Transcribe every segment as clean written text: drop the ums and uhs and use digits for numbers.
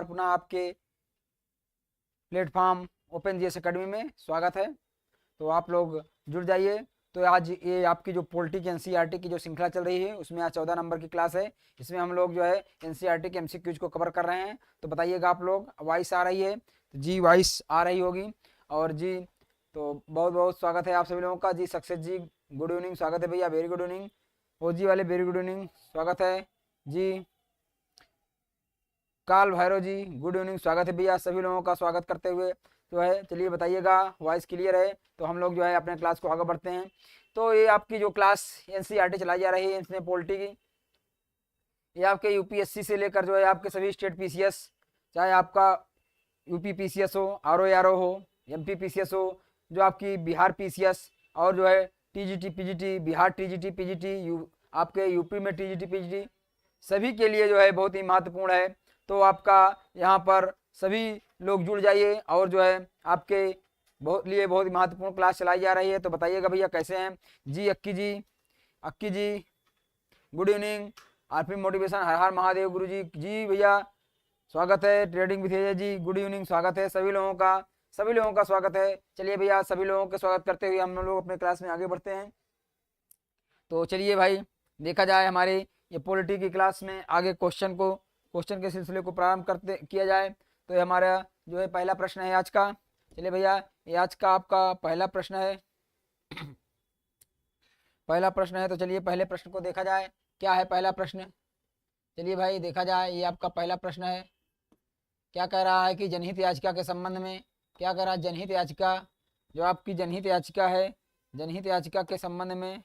पुनः आपके platform open GS academy में स्वागत है। तो आप लोग जुड़ जाइए। तो आज ये आपकी जो पॉलिटी की एनसीईआरटी की जो श्रृंखला चल रही है उसमें आज 14 नंबर की क्लास है। इसमें हम लोग जो है एनसीईआरटी के एमसीक्यूज को कवर कर रहे हैं। तो बताइएगा आप लोग, वॉइस आ रही है? तो जी वॉइस आ रही होगी। और जी तो बहुत बहुत स्वागत है आप सभी लोगों का। जी सक्सेस जी गुड इवनिंग, स्वागत है भैया, वेरी गुड इवनिंग। ओजी वाले वेरी गुड इवनिंग, स्वागत है जी। काल भैरव जी गुड इवनिंग, स्वागत है भैया। सभी लोगों का स्वागत करते हुए जो है चलिए बताइएगा वॉइस क्लियर है तो हम लोग जो है अपने क्लास को आगे बढ़ते हैं। तो ये आपकी जो क्लास एनसीईआरटी चलाई जा रही है इसमें पॉलिटी की, ये आपके यूपीएससी से लेकर जो है आपके सभी स्टेट पीसीएस, चाहे आपका यूपी पीसीएस हो, आरओ हो, एमपी पीसीएस हो, जो आपकी बिहार पीसीएस, और जो है TGT PGT, Bihar TGT PGT, आपके यूपी में टीजीटी पीजीटी, सभी के लिए जो है बहुत ही महत्वपूर्ण है। तो आपका यहाँ पर सभी लोग जुड़ जाइए और जो है आपके लिए बहुत ही महत्वपूर्ण क्लास चलाई जा रही है। तो बताइएगा भैया कैसे हैं जी। Akki ji good evening. RP motivation, हर हर महादेव गुरु जी। जी भैया स्वागत है। Trading with Ajay ji good evening, स्वागत है सभी लोगों का स्वागत है। चलिए भैया सभी लोगों का स्वागत करते हुए हम लोग अपने क्लास में आगे बढ़ते हैं। तो चलिए भाई देखा जाए हमारे ये पॉलिटी की क्लास में आगे क्वेश्चन के सिलसिले को प्रारंभ करते किया जाए। तो ये हमारा जो है पहला प्रश्न है आज का। चलिए भैया ये आज का आपका पहला प्रश्न है। पहला प्रश्न है तो चलिए पहले प्रश्न को देखा जाए। क्या है पहला प्रश्न? चलिए भाई देखा जाए, ये आपका पहला प्रश्न है। क्या कह रहा है कि जनहित याचिका के संबंध में, क्या कह रहा है जनहित याचिका, जो आपकी जनहित याचिका है, जनहित याचिका के संबंध में,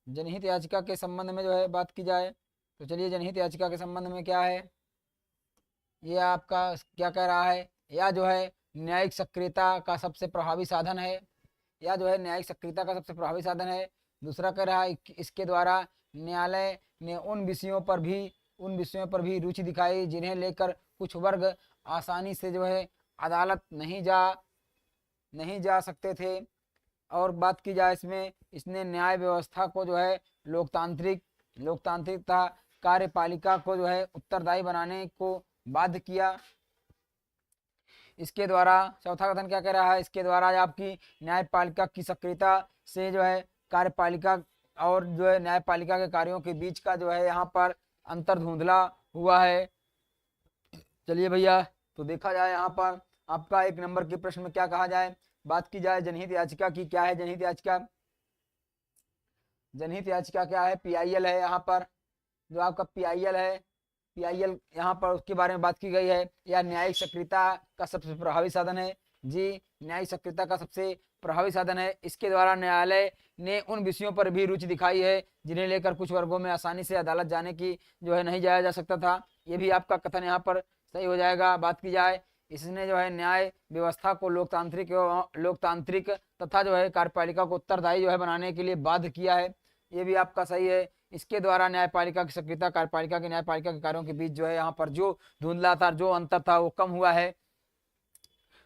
जनहित याचिका के संबंध में जो है बात की जाए। तो चलिए जनहित याचिका के संबंध में क्या है, ये आपका क्या कह रहा है, या जो है न्यायिक सक्रियता का सबसे प्रभावी साधन है, या जो है न्यायिक सक्रियता का सबसे प्रभावी साधन है। दूसरा कह रहा है कि इसके द्वारा न्यायालय ने उन विषयों पर भी रुचि दिखाई जिन्हें लेकर कुछ वर्ग आसानी से जो है अदालत नहीं जा सकते थे। और बात की जाए इसमें, इसने न्याय व्यवस्था को जो है लोकतांत्रिक तथा कार्यपालिका को जो है उत्तरदायी बनाने को बाध्य किया। इसके द्वारा चौथा कथन क्या कह रहा है, इसके द्वारा आपकी न्यायपालिका की सक्रियता से जो है कार्यपालिका और जो है न्यायपालिका के कार्यों के बीच का जो है यहाँ पर अंतर धुंधला हुआ है। चलिए भैया तो देखा जाए यहाँ पर आपका एक नंबर के प्रश्न में क्या कहा जाए, बात की जाए जनहित याचिका की। क्या है जनहित याचिका? जनहित याचिका क्या है? पीआईएल है। यहाँ पर जो आपका पीआईएल है, पीआईएल यहाँ पर उसके बारे में बात की गई है। या न्यायिक सक्रियता का सबसे प्रभावी साधन है। जी न्यायिक सक्रियता का सबसे प्रभावी साधन है। इसके द्वारा न्यायालय ने उन विषयों पर भी रुचि दिखाई है जिन्हें लेकर कुछ वर्गों में आसानी से अदालत जाने की जो है नहीं जाया जा सकता था। ये भी आपका कथन यहाँ पर सही हो जाएगा। बात की जाए, इसने जो है न्याय व्यवस्था को लोकतांत्रिक तथा जो है कार्यपालिका को उत्तरदायी जो है बनाने के लिए बाध्य किया है। ये भी आपका सही है। इसके द्वारा न्यायपालिका की सक्रियता कार्यपालिका के न्यायपालिका के कार्यों के बीच जो है यहाँ पर जो धुंधला था, जो अंतर था वो कम हुआ है।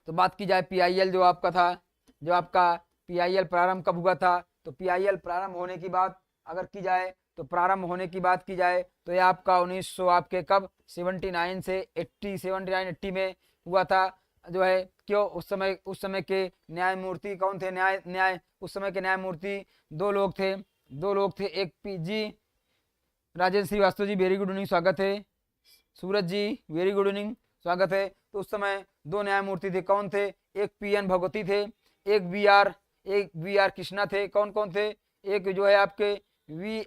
तो बात की जाए पीआईएल जो आपका था, जो आपका पीआईएल प्रारंभ कब हुआ था, तो पीआईएल प्रारंभ होने की बात अगर की जाए, तो प्रारंभ होने की बात की जाए तो ये आपका 1900 आपके कब 79 से 80 में हुआ था। जो है क्यों, उस समय के न्यायमूर्ति कौन थे? उस समय के न्यायमूर्ति दो लोग थे। एक जी Rajendra Srivastava ji very good evening, स्वागत है। सूरज जी वेरी गुड इवनिंग, स्वागत है। तो उस समय दो न्यायमूर्ति थे, कौन थे? एक पीएन भगवती थे, एक वी आर कृष्णा थे। कौन कौन थे? एक जो है आपके वी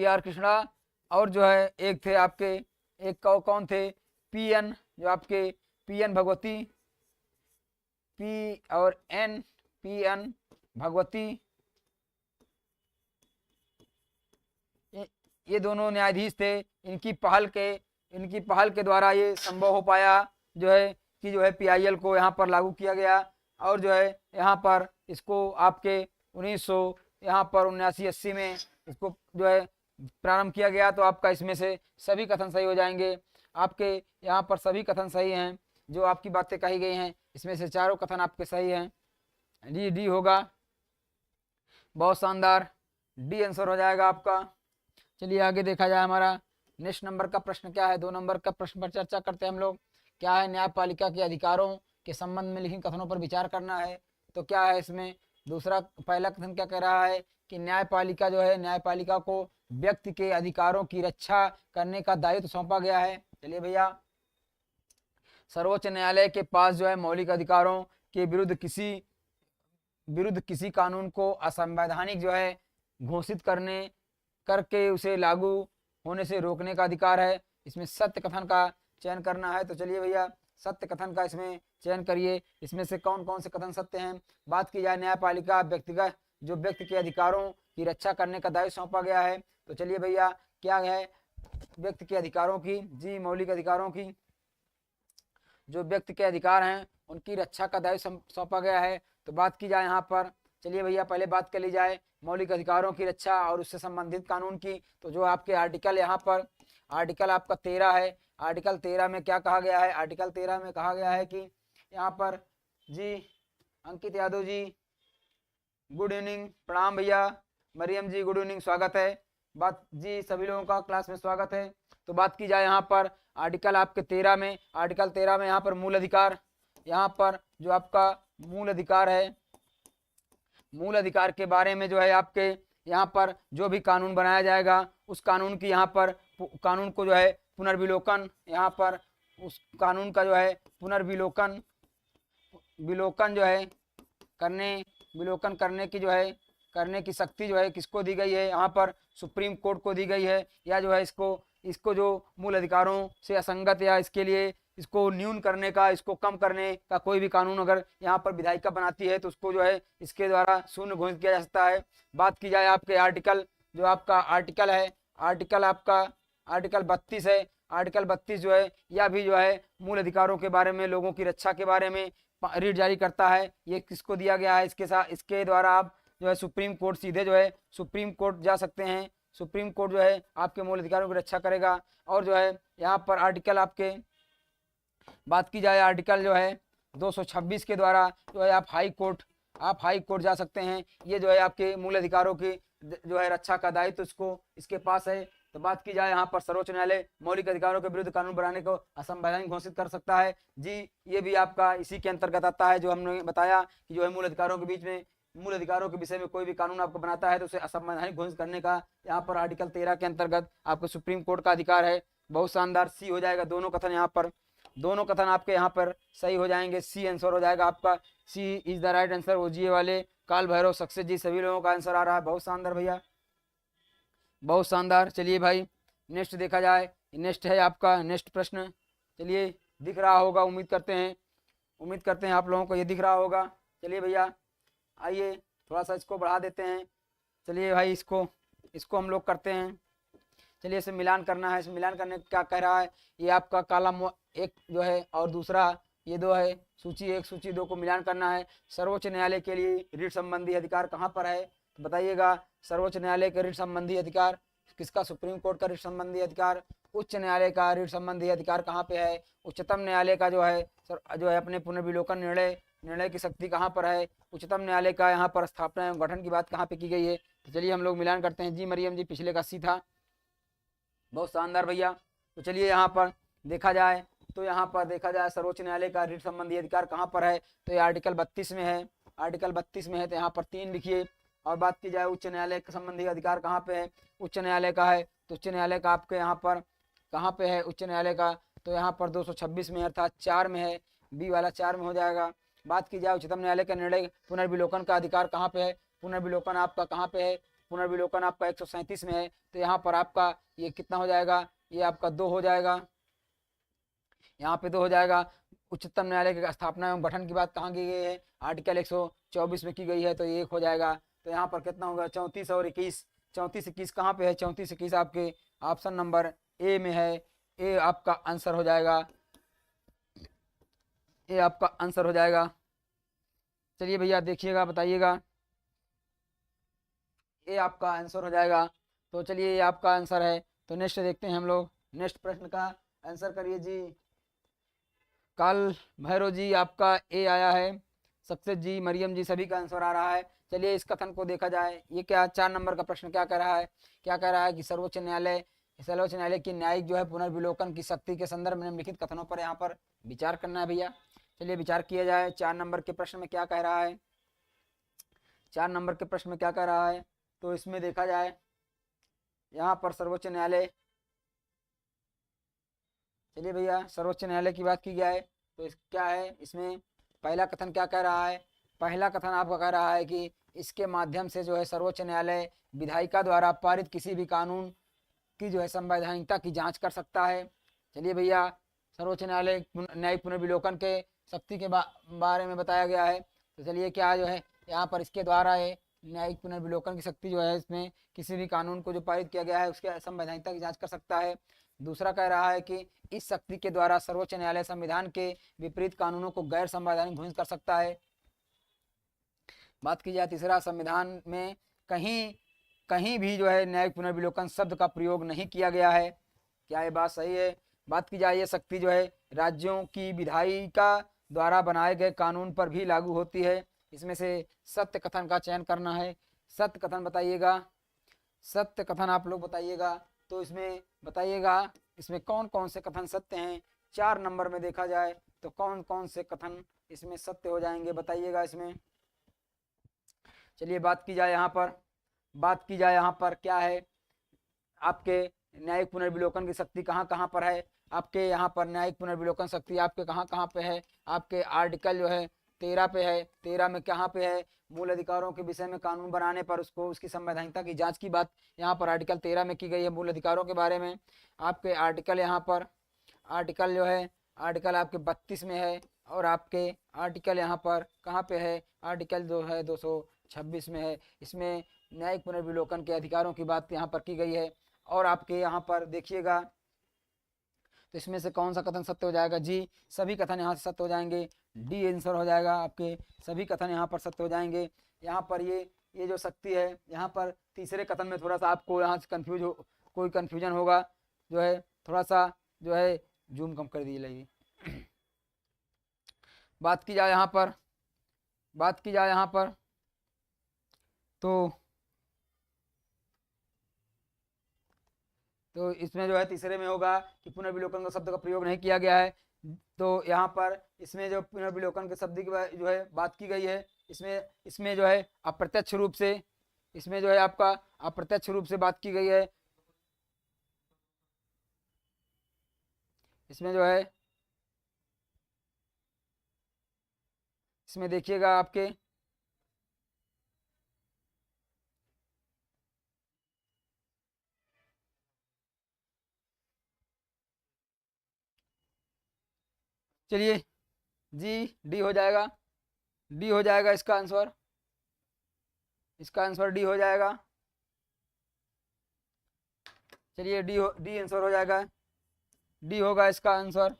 आर कृष्णा, और जो है एक थे आपके, एक कौन थे? पीएन, जो आपके पीएन भगवती, पीएन भगवती। ये दोनों न्यायाधीश थे। इनकी पहल के द्वारा ये संभव हो पाया जो है कि जो है पीआईएल को यहाँ पर लागू किया गया। और जो है यहाँ पर इसको आपके 1900 यहाँ पर 79-80 में इसको जो है प्रारंभ किया गया। तो आपका इसमें से सभी कथन सही हो जाएंगे। आपके यहाँ पर सभी कथन सही हैं, जो आपकी बातें कही गई हैं इसमें से चारों कथन आपके सही हैं। डी होगा, बहुत शानदार, डी आंसर हो जाएगा आपका। चलिए आगे देखा जाए हमारा नेक्स्ट नंबर का प्रश्न क्या है। 2 नंबर का प्रश्न पर चर्चा करते हैं हम लोग। क्या है, न्यायपालिका के अधिकारों के संबंध में लिखित कथनों पर विचार करना है। तो क्या है इसमें, दूसरा पहला कथन क्या कह रहा है कि न्यायपालिका जो है, न्यायपालिका को व्यक्ति के अधिकारों की रक्षा करने का दायित्व सौंपा गया है। चलिए भैया, सर्वोच्च न्यायालय के पास जो है मौलिक अधिकारों के विरुद्ध किसी कानून को असंवैधानिक जो है घोषित करके उसे लागू होने से रोकने का अधिकार है। इसमें सत्य कथन का चयन करना है। तो चलिए भैया, सत्य कथन का इसमें चयन करिए। इसमें से कौन कौन से कथन सत्य हैं। बात की जाए, न्यायपालिका व्यक्तिगत जो व्यक्ति के अधिकारों की रक्षा करने का दायित्व सौंपा गया है। तो चलिए भैया, क्या है, व्यक्ति के अधिकारों की, जी मौलिक अधिकारों की, जो व्यक्ति के अधिकार हैं उनकी रक्षा का दायित्व सौंपा गया है। तो बात की जाए यहाँ पर, चलिए भैया पहले बात कर ली जाए मौलिक अधिकारों की रक्षा और उससे संबंधित कानून की। तो जो आपके आर्टिकल यहाँ पर, आर्टिकल आपका 13 है। आर्टिकल 13 में क्या कहा गया है, आर्टिकल 13 में कहा गया है कि यहाँ पर, जी अंकित यादव जी गुड इवनिंग, प्रणाम भैया। मरियम जी गुड इवनिंग, स्वागत है। बात जी, सभी लोगों का क्लास में स्वागत है। तो बात की जाए यहाँ पर आर्टिकल आपके 13 में, आर्टिकल 13 में यहाँ पर मूल अधिकार, यहाँ पर जो आपका मूल अधिकार है, मूल अधिकार के बारे में जो है आपके यहाँ पर जो भी कानून बनाया जाएगा उस कानून की यहाँ पर कानून को जो है पुनर्विलोकन, यहाँ पर उस कानून का जो है पुनर्विलोकन विलोकन जो है विलोकन करने की जो है करने की शक्ति जो है किसको दी गई है, यहाँ पर सुप्रीम कोर्ट को दी गई है। या जो है इसको जो मूल अधिकारों से असंगत या इसके लिए इसको न्यून करने का, इसको कम करने का कोई भी कानून अगर यहाँ पर विधायिका बनाती है तो उसको जो है इसके द्वारा शून्य घोषित किया जा सकता है। बात की जाए आपके आर्टिकल, जो आपका आर्टिकल है, आर्टिकल आपका आर्टिकल 32 है। आर्टिकल 32 जो है यह भी जो है मूल अधिकारों के बारे में, लोगों की रक्षा के बारे में रीट जारी करता है। ये किसको दिया गया है, इसके द्वारा आप जो है सुप्रीम कोर्ट सीधे जो है सुप्रीम कोर्ट जा सकते हैं। सुप्रीम कोर्ट जो है आपके मूल अधिकारों की रक्षा करेगा। और जो है यहाँ पर आर्टिकल आपके, बात की जाए आर्टिकल जो है 226 के द्वारा जो है आप हाई कोर्ट जा सकते हैं। ये जो है आपके मूल अधिकारों की जो है रक्षा का दायित्व इसके पास है। तो बात की जाए यहाँ पर सर्वोच्च न्यायालय मौलिक अधिकारों के विरुद्ध कानून बनाने को असंवैधानिक घोषित कर सकता है। जी ये भी आपका इसी के अंतर्गत आता है, जो हमने बताया कि जो है मूल अधिकारों के विषय में कोई भी कानून आपको बनाता है तो उसे असंवैधानिक घोषित करने का यहाँ पर आर्टिकल 13 के अंतर्गत आपको सुप्रीम कोर्ट का अधिकार है। बहुत शानदार, सी हो जाएगा। दोनों कथन यहाँ पर, दोनों कथन आपके यहाँ पर सही हो जाएंगे। सी आंसर हो जाएगा आपका। सी इज द राइट आंसर। ओजीए वाले काल भैरव सक्सेस जी सभी लोगों का आंसर आ रहा है। बहुत शानदार भैया, बहुत शानदार। चलिए भाई नेक्स्ट देखा जाए, नेक्स्ट है आपका नेक्स्ट प्रश्न। चलिए दिख रहा होगा, उम्मीद करते हैं आप लोगों को ये दिख रहा होगा। चलिए भैया आइए थोड़ा सा इसको बढ़ा देते हैं। चलिए भाई इसको हम लोग करते हैं। चलिए इसे मिलान करना है। इसे मिलान करने क्या कह रहा है, ये आपका कॉलम 1 जो है और दूसरा ये 2 है, सूची 1 सूची 2 को मिलान करना है। सर्वोच्च न्यायालय के लिए रीट संबंधी अधिकार कहाँ पर है, तो बताइएगा। सर्वोच्च न्यायालय का रीट संबंधी अधिकार किसका, सुप्रीम कोर्ट का रीट संबंधी अधिकार। उच्च न्यायालय का रीट संबंधी अधिकार कहाँ पे है, उच्चतम न्यायालय का जो है अपने पुनर्विलोकन निर्णय की शक्ति कहाँ पर है। उच्चतम न्यायालय का यहाँ पर स्थापना एवं गठन की बात कहाँ पे की गई है। तो चलिए हम लोग मिलान करते हैं। जी मरियम जी, पिछले का सी था। बहुत शानदार भैया। तो चलिए यहाँ पर देखा जाए सर्वोच्च न्यायालय का रीट संबंधी अधिकार कहाँ पर है, तो ये आर्टिकल 32 में है। आर्टिकल 32 में है तो यहाँ पर 3 लिखिए। और बात की जाए उच्च न्यायालय का संबंधी अधिकार कहाँ पे है, उच्च न्यायालय का है तो उच्च न्यायालय का आपके यहाँ पर कहाँ पे है उच्च न्यायालय का, तो यहाँ पर 226 में अर्थात 4 में है। बी वाला 4 में हो जाएगा। बात की जाए उच्चतम न्यायालय का निर्णय पुनर्विलोकन का अधिकार कहाँ पे है, पुनर्विलोकन आपका कहाँ पे है, पुनर्विलोकन आपका 137 में है। तो यहाँ पर आपका ये कितना हो जाएगा, ये आपका 2 हो जाएगा, यहाँ पे 2 हो जाएगा। उच्चतम न्यायालय की स्थापना एवं गठन की बात कहाँ की गई है, आर्टिकल 124 में की गई है, तो ये 1 हो जाएगा। तो यहाँ पर कितना होगा, 34 और 21। 34 21 कहाँ पे है, 34 21 आपके ऑप्शन नंबर ए में है। ए आपका आंसर हो जाएगा, ए आपका आंसर हो जाएगा। चलिए भैया देखिएगा, बताइएगा। ये आपका आंसर हो जाएगा। तो चलिए ये आपका आंसर है। तो नेक्स्ट देखते हैं हम लोग, नेक्स्ट प्रश्न का आंसर करिए जी। काल भैरव जी आपका ए आया है, सक्सेस जी, मरियम जी सभी का आंसर आ रहा है। चलिए इस कथन को देखा जाए, ये क्या 4 नंबर का प्रश्न क्या कह रहा है, क्या कह रहा है कि सर्वोच्च न्यायालय की न्यायिक जो है पुनर्विलोकन की शक्ति के संदर्भ में निम्नलिखित कथनों पर यहाँ पर विचार करना है भैया। चलिए विचार किया जाए 4 नंबर के प्रश्न में क्या कह रहा है। 4 नंबर के प्रश्न में क्या कह रहा है, तो इसमें देखा जाए यहाँ पर सर्वोच्च न्यायालय, चलिए भैया सर्वोच्च न्यायालय की बात की जाए तो क्या है, इसमें पहला कथन क्या कह रहा है, पहला कथन आपका कह रहा है कि इसके माध्यम से जो है सर्वोच्च न्यायालय विधायिका द्वारा पारित किसी भी कानून की जो है संवैधानिकता की जांच कर सकता है। चलिए भैया सर्वोच्च न्यायालय न्यायिक पुनर्विलोकन के शक्ति के बारे में बताया गया है, तो चलिए क्या जो है यहाँ पर इसके द्वारा है न्यायिक पुनर्विलोकन की शक्ति जो है इसमें किसी भी कानून को जो पारित किया गया है उसके संवैधानिकता की जांच कर सकता है। दूसरा कह रहा है कि इस शक्ति के द्वारा सर्वोच्च न्यायालय संविधान के विपरीत कानूनों को गैर संवैधानिक घोषित कर सकता है। बात की जाए तीसरा, संविधान में कहीं भी जो है न्यायिक पुनर्विलोकन शब्द का प्रयोग नहीं किया गया है। क्या ये बात सही है? बात की जाए ये शक्ति जो है राज्यों की विधायिका द्वारा बनाए गए कानून पर भी लागू होती है। इसमें से सत्य कथन का चयन करना है। सत्य कथन बताइएगा, सत्य कथन आप लोग बताइएगा, तो इसमें बताइएगा इसमें कौन कौन से कथन सत्य हैं। 4 नंबर में देखा जाए तो कौन कौन से कथन इसमें सत्य हो जाएंगे, बताइएगा इसमें। चलिए बात की जाए यहाँ पर, बात की जाए यहाँ पर क्या है, आपके न्यायिक पुनर्विलोकन की शक्ति कहाँ कहाँ पर है, आपके यहाँ पर न्यायिक पुनर्विलोकन शक्ति आपके कहाँ कहाँ पे है, आपके आर्टिकल जो है 13 पे है। 13 में कहाँ पे है, मूल अधिकारों के विषय में कानून बनाने पर उसको उसकी संवैधानिकता की जांच की बात यहाँ पर आर्टिकल 13 में की गई है। मूल अधिकारों के बारे में आपके आर्टिकल यहाँ पर आर्टिकल जो है आर्टिकल आपके 32 में है, और आपके आर्टिकल यहाँ पर कहाँ पे है, आर्टिकल जो है 226 में है। इसमें न्यायिक पुनर्विलोकन के अधिकारों की बात यहाँ पर की गई है। और आपके यहाँ पर देखिएगा तो इसमें से कौन सा कथन सत्य हो जाएगा जी, सभी कथन यहाँ से सत्य हो जाएंगे। डी आंसर हो जाएगा, आपके सभी कथन यहाँ पर सत्य हो जाएंगे। यहाँ पर ये जो शक्ति है, यहाँ पर तीसरे कथन में थोड़ा सा आपको यहाँ से कोई कन्फ्यूजन होगा, जो है थोड़ा सा जो है जूम कम कर दीजिए। बात की जाए यहाँ पर, बात की जाए यहाँ पर तो इसमें जो है तीसरे में होगा कि पुनर्विलोकन का शब्द का प्रयोग नहीं किया गया है। तो यहाँ पर इसमें जो पुनर्विलोकन के शब्द की जो है बात की गई है, इसमें जो है अप्रत्यक्ष रूप से, इसमें जो है आपका अप्रत्यक्ष रूप से बात की गई है। इसमें जो है इसमें देखिएगा आपके चलिए जी डी हो जाएगा, डी हो जाएगा इसका आंसर, इसका आंसर डी हो जाएगा। चलिए डी आंसर हो जाएगा, डी होगा इसका आंसर।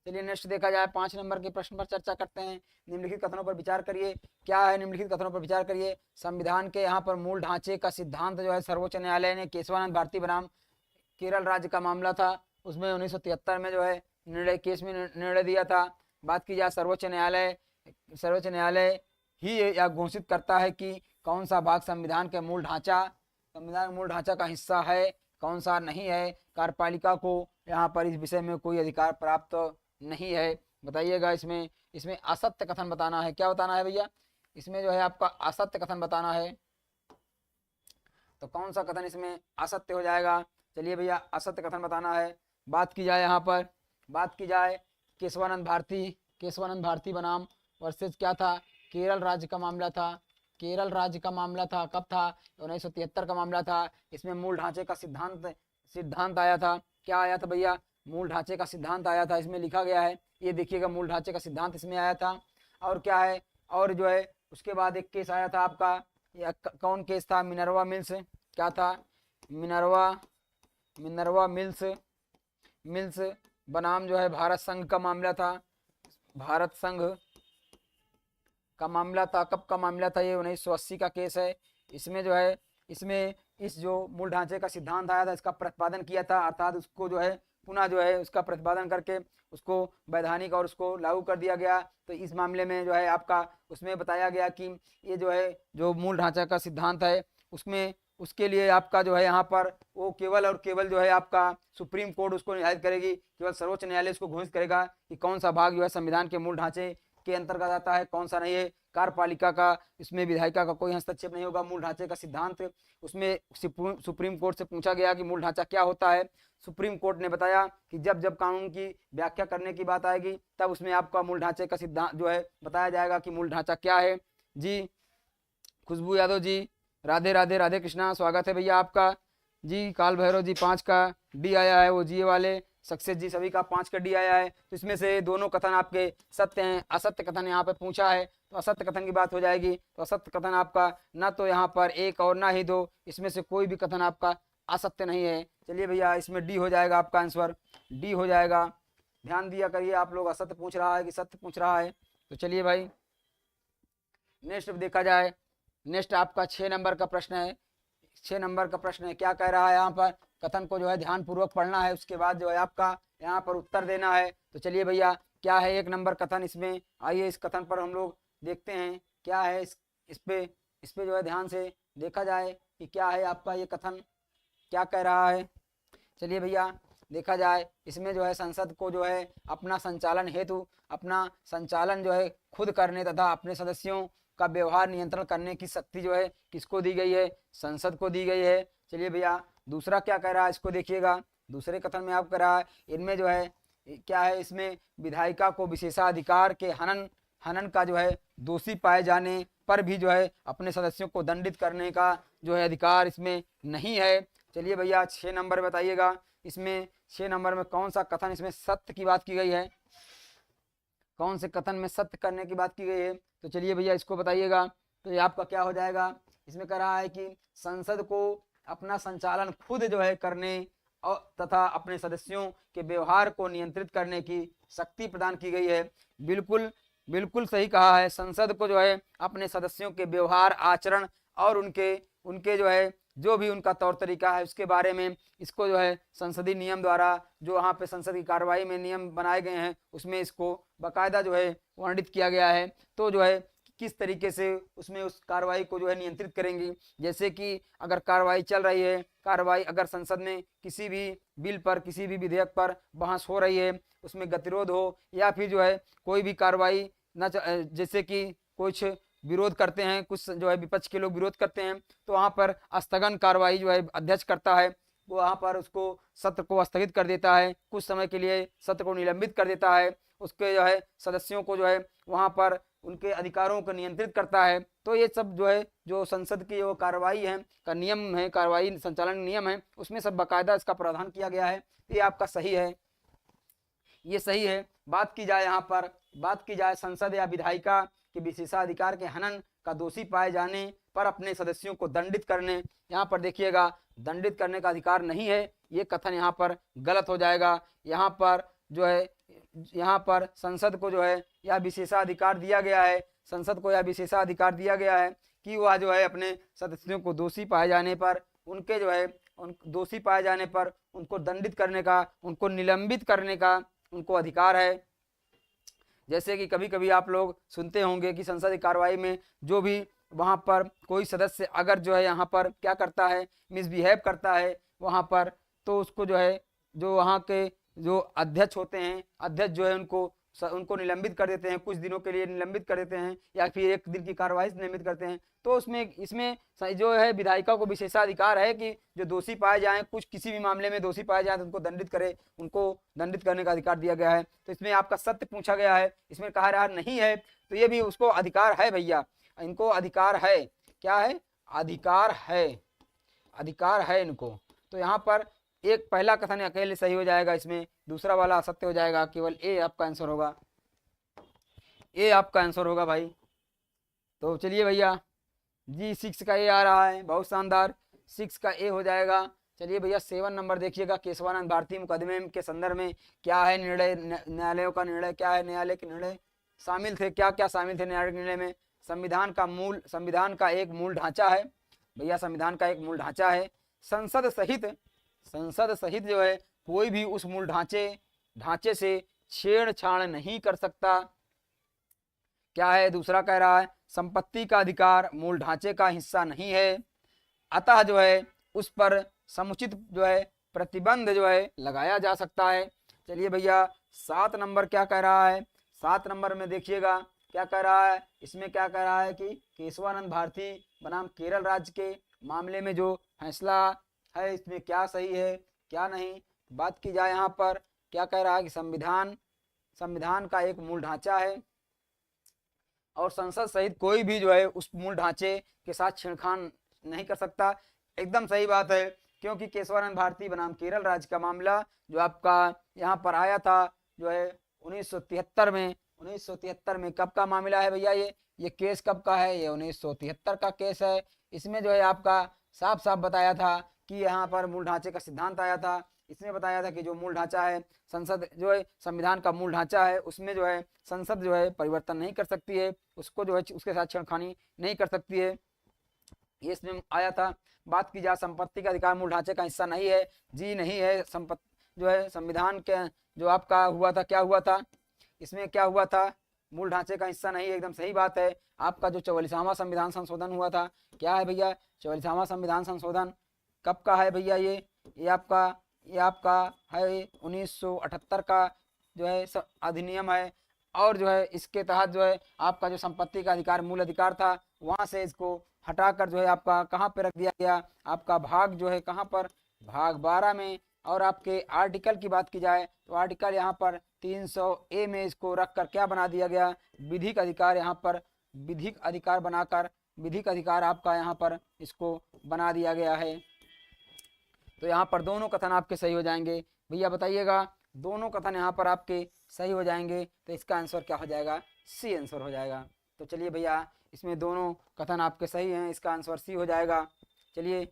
चलिए नेक्स्ट देखा जाए 5 नंबर के प्रश्न पर चर्चा करते हैं। निम्नलिखित कथनों पर विचार करिए। क्या है, निम्नलिखित कथनों पर विचार करिए। संविधान के यहाँ पर मूल ढांचे का सिद्धांत जो है सर्वोच्च न्यायालय ने केशवानंद भारती बनाम केरल राज्य का मामला था, उसमें 1973 में जो है केस में निर्णय दिया था। बात की जाए सर्वोच्च न्यायालय ही यह घोषित करता है कि कौन सा भाग संविधान के मूल ढांचा का हिस्सा है, कौन सा नहीं है। कार्यपालिका को यहाँ पर इस विषय में कोई अधिकार प्राप्त नहीं है। बताइएगा इसमें असत्य कथन बताना है। क्या बताना है भैया, इसमें जो है आपका असत्य कथन बताना है। तो कौन सा कथन इसमें असत्य हो जाएगा, चलिए भैया असत्य कथन बताना है। बात की जाए यहाँ पर, बात की जाए केशवानंद भारती बनाम वर्सेस क्या था, केरल राज्य का मामला था। केरल राज्य का मामला था, कब था, 1973 का मामला था। इसमें मूल ढांचे का सिद्धांत आया था। क्या आया था भैया, मूल ढांचे का सिद्धांत आया था, इसमें लिखा गया है। ये देखिएगा मूल ढांचे का सिद्धांत इसमें आया था। और क्या है, और जो है उसके बाद एक केस आया था आपका, कौन केस था, मिनर्वा मिल्स। क्या था, मिनर्वा मिल्स बनाम जो है भारत संघ का मामला था। भारत संघ का मामला था, कब का मामला था, ये 1980 का केस है। इसमें जो है इस जो मूल ढांचे का सिद्धांत आया था इसका प्रतिपादन किया था, अर्थात उसको जो है पुनः जो है उसका प्रतिपादन करके उसको वैधानिक और उसको लागू कर दिया गया। तो इस मामले में जो है आपका उसमें बताया गया कि ये जो है जो मूल ढांचा का सिद्धांत है उसमें उसके लिए आपका जो है यहाँ पर वो केवल और केवल जो है आपका सुप्रीम कोर्ट उसको निर्धारित करेगी, केवल सर्वोच्च न्यायालय उसको घोषित करेगा कि कौन सा भाग जो है संविधान के मूल ढांचे के अंतर्गत आता है, कौन सा नहीं है। कार्यपालिका का इसमें विधायिका का कोई हस्तक्षेप नहीं होगा। मूल ढांचे का सिद्धांत उसमें सुप्रीम कोर्ट से पूछा गया कि मूल ढांचा क्या होता है। सुप्रीम कोर्ट ने बताया कि जब जब कानून की व्याख्या करने की बात आएगी तब उसमें आपका मूल ढांचे का सिद्धांत जो है बताया जाएगा कि मूल ढांचा क्या है। जी खुशबू यादव जी राधे राधे, राधे कृष्णा, स्वागत है भैया आपका। जी काल भैरव जी 5 का डी आया है, वो जी वाले सक्सेस जी सभी का 5 का डी आया है। तो इसमें से दोनों कथन आपके सत्य हैं, असत्य कथन यहाँ पे पूछा है तो असत्य कथन की बात हो जाएगी। तो असत्य कथन आपका ना तो यहाँ पर 1 और ना ही 2, इसमें से कोई भी कथन आपका असत्य नहीं है। चलिए भैया इसमें डी हो जाएगा, आपका आंसर डी हो जाएगा। ध्यान दिया करिए आप लोग, असत्य पूछ रहा है कि सत्य पूछ रहा है। तो चलिए भाई नेक्स्ट देखा जाए। नेक्स्ट आपका 6 नंबर का प्रश्न है। 6 नंबर का प्रश्न है, क्या कह रहा है यहाँ पर, कथन को जो है ध्यान पूर्वक पढ़ना है, उसके बाद जो है आपका यहाँ पर उत्तर देना है। तो चलिए भैया क्या है 1 नंबर कथन इसमें, आइए इस कथन पर हम लोग देखते हैं क्या है। इस पे जो है ध्यान से देखा जाए कि क्या है आपका ये कथन क्या कह रहा है। चलिए भैया देखा जाए, इसमें जो है संसद को जो है अपना संचालन हेतु अपना संचालन जो है खुद करने तथा अपने सदस्यों का व्यवहार नियंत्रण करने की शक्ति जो है किसको दी गई है, संसद को दी गई है। चलिए भैया दूसरा क्या कह रहा है इसको देखिएगा। दूसरे कथन में आप कह रहा है इनमें जो है क्या है, इसमें विधायिका को विशेषाधिकार के हनन का जो है दोषी पाए जाने पर भी जो है अपने सदस्यों को दंडित करने का जो है अधिकार इसमें नहीं है। चलिए भैया 6 नंबर बताइएगा, इसमें 6 नंबर में कौन सा कथन इसमें सत्य की बात की गई है, कौन से कथन में सत्य करने की बात की गई है। तो चलिए भैया इसको बताइएगा। तो ये आपका क्या हो जाएगा, इसमें कह रहा है कि संसद को अपना संचालन खुद जो है करने और तथा अपने सदस्यों के व्यवहार को नियंत्रित करने की शक्ति प्रदान की गई है। बिल्कुल बिल्कुल सही कहा है। संसद को जो है अपने सदस्यों के व्यवहार आचरण और उनके जो है जो भी उनका तौर तरीका है उसके बारे में इसको जो है संसदीय नियम द्वारा जो वहाँ पे संसद की कार्रवाई में नियम बनाए गए हैं उसमें इसको बाकायदा जो है वर्णित किया गया है। तो जो है किस तरीके से उसमें उस कार्रवाई को जो है नियंत्रित करेंगी, जैसे कि अगर कार्रवाई चल रही है, कार्रवाई अगर संसद में किसी भी बिल पर किसी भी विधेयक पर बहस हो रही है, उसमें गतिरोध हो या फिर जो है कोई भी कार्रवाई न जैसे कि कुछ विरोध करते हैं, कुछ जो है विपक्ष के लोग विरोध करते हैं, तो वहाँ पर स्थगन कार्रवाई जो है अध्यक्ष करता है, वो वहाँ पर उसको सत्र को स्थगित कर देता है, कुछ समय के लिए सत्र को निलंबित कर देता है, उसके जो है सदस्यों को जो है वहाँ पर उनके अधिकारों को नियंत्रित करता है। तो ये सब जो है जो संसद की जो कार्रवाई है का नियम है, कार्रवाई संचालन नियम है, उसमें सब बाकायदा इसका प्रावधान किया गया है। ये आपका सही है, ये सही है। बात की जाए यहाँ पर, बात की जाए संसद या विधायिका के विशेषाधिकार के हनन का दोषी पाए जाने पर अपने सदस्यों को दंडित करने, यहाँ पर देखिएगा दंडित करने का अधिकार नहीं है, ये कथन यहाँ पर गलत हो जाएगा। यहाँ पर जो है यहाँ पर संसद को जो है यह विशेषाधिकार दिया गया है, संसद को यह विशेषाधिकार दिया गया है कि वह जो है अपने सदस्यों को दोषी पाए जाने पर उनके जो है दोषी पाए जाने पर उनको दंडित करने का, उनको निलंबित करने का उनको अधिकार है। जैसे कि कभी कभी आप लोग सुनते होंगे कि संसदीय कार्रवाई में जो भी वहाँ पर कोई सदस्य अगर जो है यहाँ पर क्या करता है, मिसबिहेव करता है वहाँ पर, तो उसको जो है जो वहाँ के जो अध्यक्ष होते हैं, अध्यक्ष जो है उनको निलंबित कर देते हैं, कुछ दिनों के लिए निलंबित कर देते हैं या फिर 1 दिन की कार्रवाई से निलंबित करते हैं। तो इसमें जो है विधायिका को विशेषाधिकार है कि जो दोषी पाए जाएं, कुछ किसी भी मामले में दोषी पाए जाएं तो उनको दंडित करे, उनको दंडित करने का अधिकार दिया गया है। तो इसमें आपका सत्य पूछा गया है, इसमें कहा रहा नहीं है, तो ये भी उसको अधिकार है भैया, इनको अधिकार है, क्या है, अधिकार है, अधिकार है इनको। तो यहाँ पर एक पहला कथन अकेले सही हो जाएगा, इसमें दूसरा वाला असत्य हो जाएगा, केवल ए आपका आंसर होगा, ए आपका आंसर होगा भाई। तो चलिए भैया जी 6 का ए आ रहा है, बहुत शानदार, 6 का ए हो जाएगा। चलिए भैया 7 नंबर देखिएगा, केशवानंद भारती मुकदमे के संदर्भ में क्या है निर्णय, न्यायालयों का निर्णय क्या है, न्यायालय के निर्णय शामिल थे, क्या क्या शामिल थे न्यायालय के निर्णय में। संविधान का एक मूल ढांचा है भैया, संविधान का एक मूल ढांचा है, संसद सहित जो है कोई भी उस मूल ढांचे से छेड़छाड़ नहीं कर सकता। क्या है दूसरा कह रहा है, संपत्ति का अधिकार मूल ढांचे का हिस्सा नहीं है, अतः जो है उस पर समुचित जो है प्रतिबंध जो है लगाया जा सकता है। चलिए भैया 7 नंबर क्या कह रहा है, 7 नंबर में देखिएगा क्या कह रहा है, इसमें क्या कह रहा है कि केशवानंद भारती बनाम केरल राज्य के मामले में जो फैसला है इसमें क्या सही है क्या नहीं। बात की जाए यहाँ पर क्या कह रहा है कि संविधान का एक मूल ढांचा है और संसद सहित कोई भी जो है उस मूल ढांचे के साथ छेड़खानी नहीं कर सकता। एकदम सही बात है, क्योंकि केशवानंद भारती बनाम केरल राज्य का मामला जो आपका यहाँ पर आया था जो है 1973 में कब का मामला है भैया, ये केस कब का है, ये 1973 का केस है। इसमें जो है आपका साफ साफ बताया था कि यहाँ पर मूल ढांचे का सिद्धांत आया था। इसमें बताया था कि जो मूल ढांचा है संसद जो है संविधान का मूल ढांचा है उसमें जो है संसद जो है परिवर्तन नहीं कर सकती है, उसको जो है उसके साथ छेड़खानी नहीं कर सकती है, ये इसमें आया था। बात की जाए संपत्ति का अधिकार मूल ढांचे का हिस्सा नहीं है, जी नहीं है। संपत्ति जो है संविधान के जो आपका हुआ था क्या हुआ था, इसमें क्या हुआ था, मूल ढांचे का हिस्सा नहीं है, एकदम सही बात है। आपका जो 44वां संविधान संशोधन हुआ था क्या है भैया, 44वां संविधान संशोधन कब का है भैया, ये आपका है 1978 का जो है अधिनियम है। और जो है इसके तहत जो है आपका जो संपत्ति का अधिकार मूल अधिकार था वहां से इसको हटाकर जो है आपका कहाँ पे रख दिया गया, आपका भाग जो है कहाँ पर, भाग 12 में। और आपके आर्टिकल की बात की जाए तो आर्टिकल यहाँ पर 300A में इसको रखकर क्या बना दिया गया, विधिक अधिकार, यहाँ पर विधिक अधिकार बनाकर विधिक अधिकार आपका यहाँ पर इसको बना दिया गया है। तो यहाँ पर दोनों कथन आपके सही हो जाएंगे भैया, बताइएगा दोनों कथन यहाँ पर आपके सही हो जाएंगे तो इसका आंसर क्या हो जाएगा, सी आंसर हो जाएगा। तो चलिए भैया इसमें दोनों कथन आपके सही हैं, इसका आंसर सी हो जाएगा। चलिए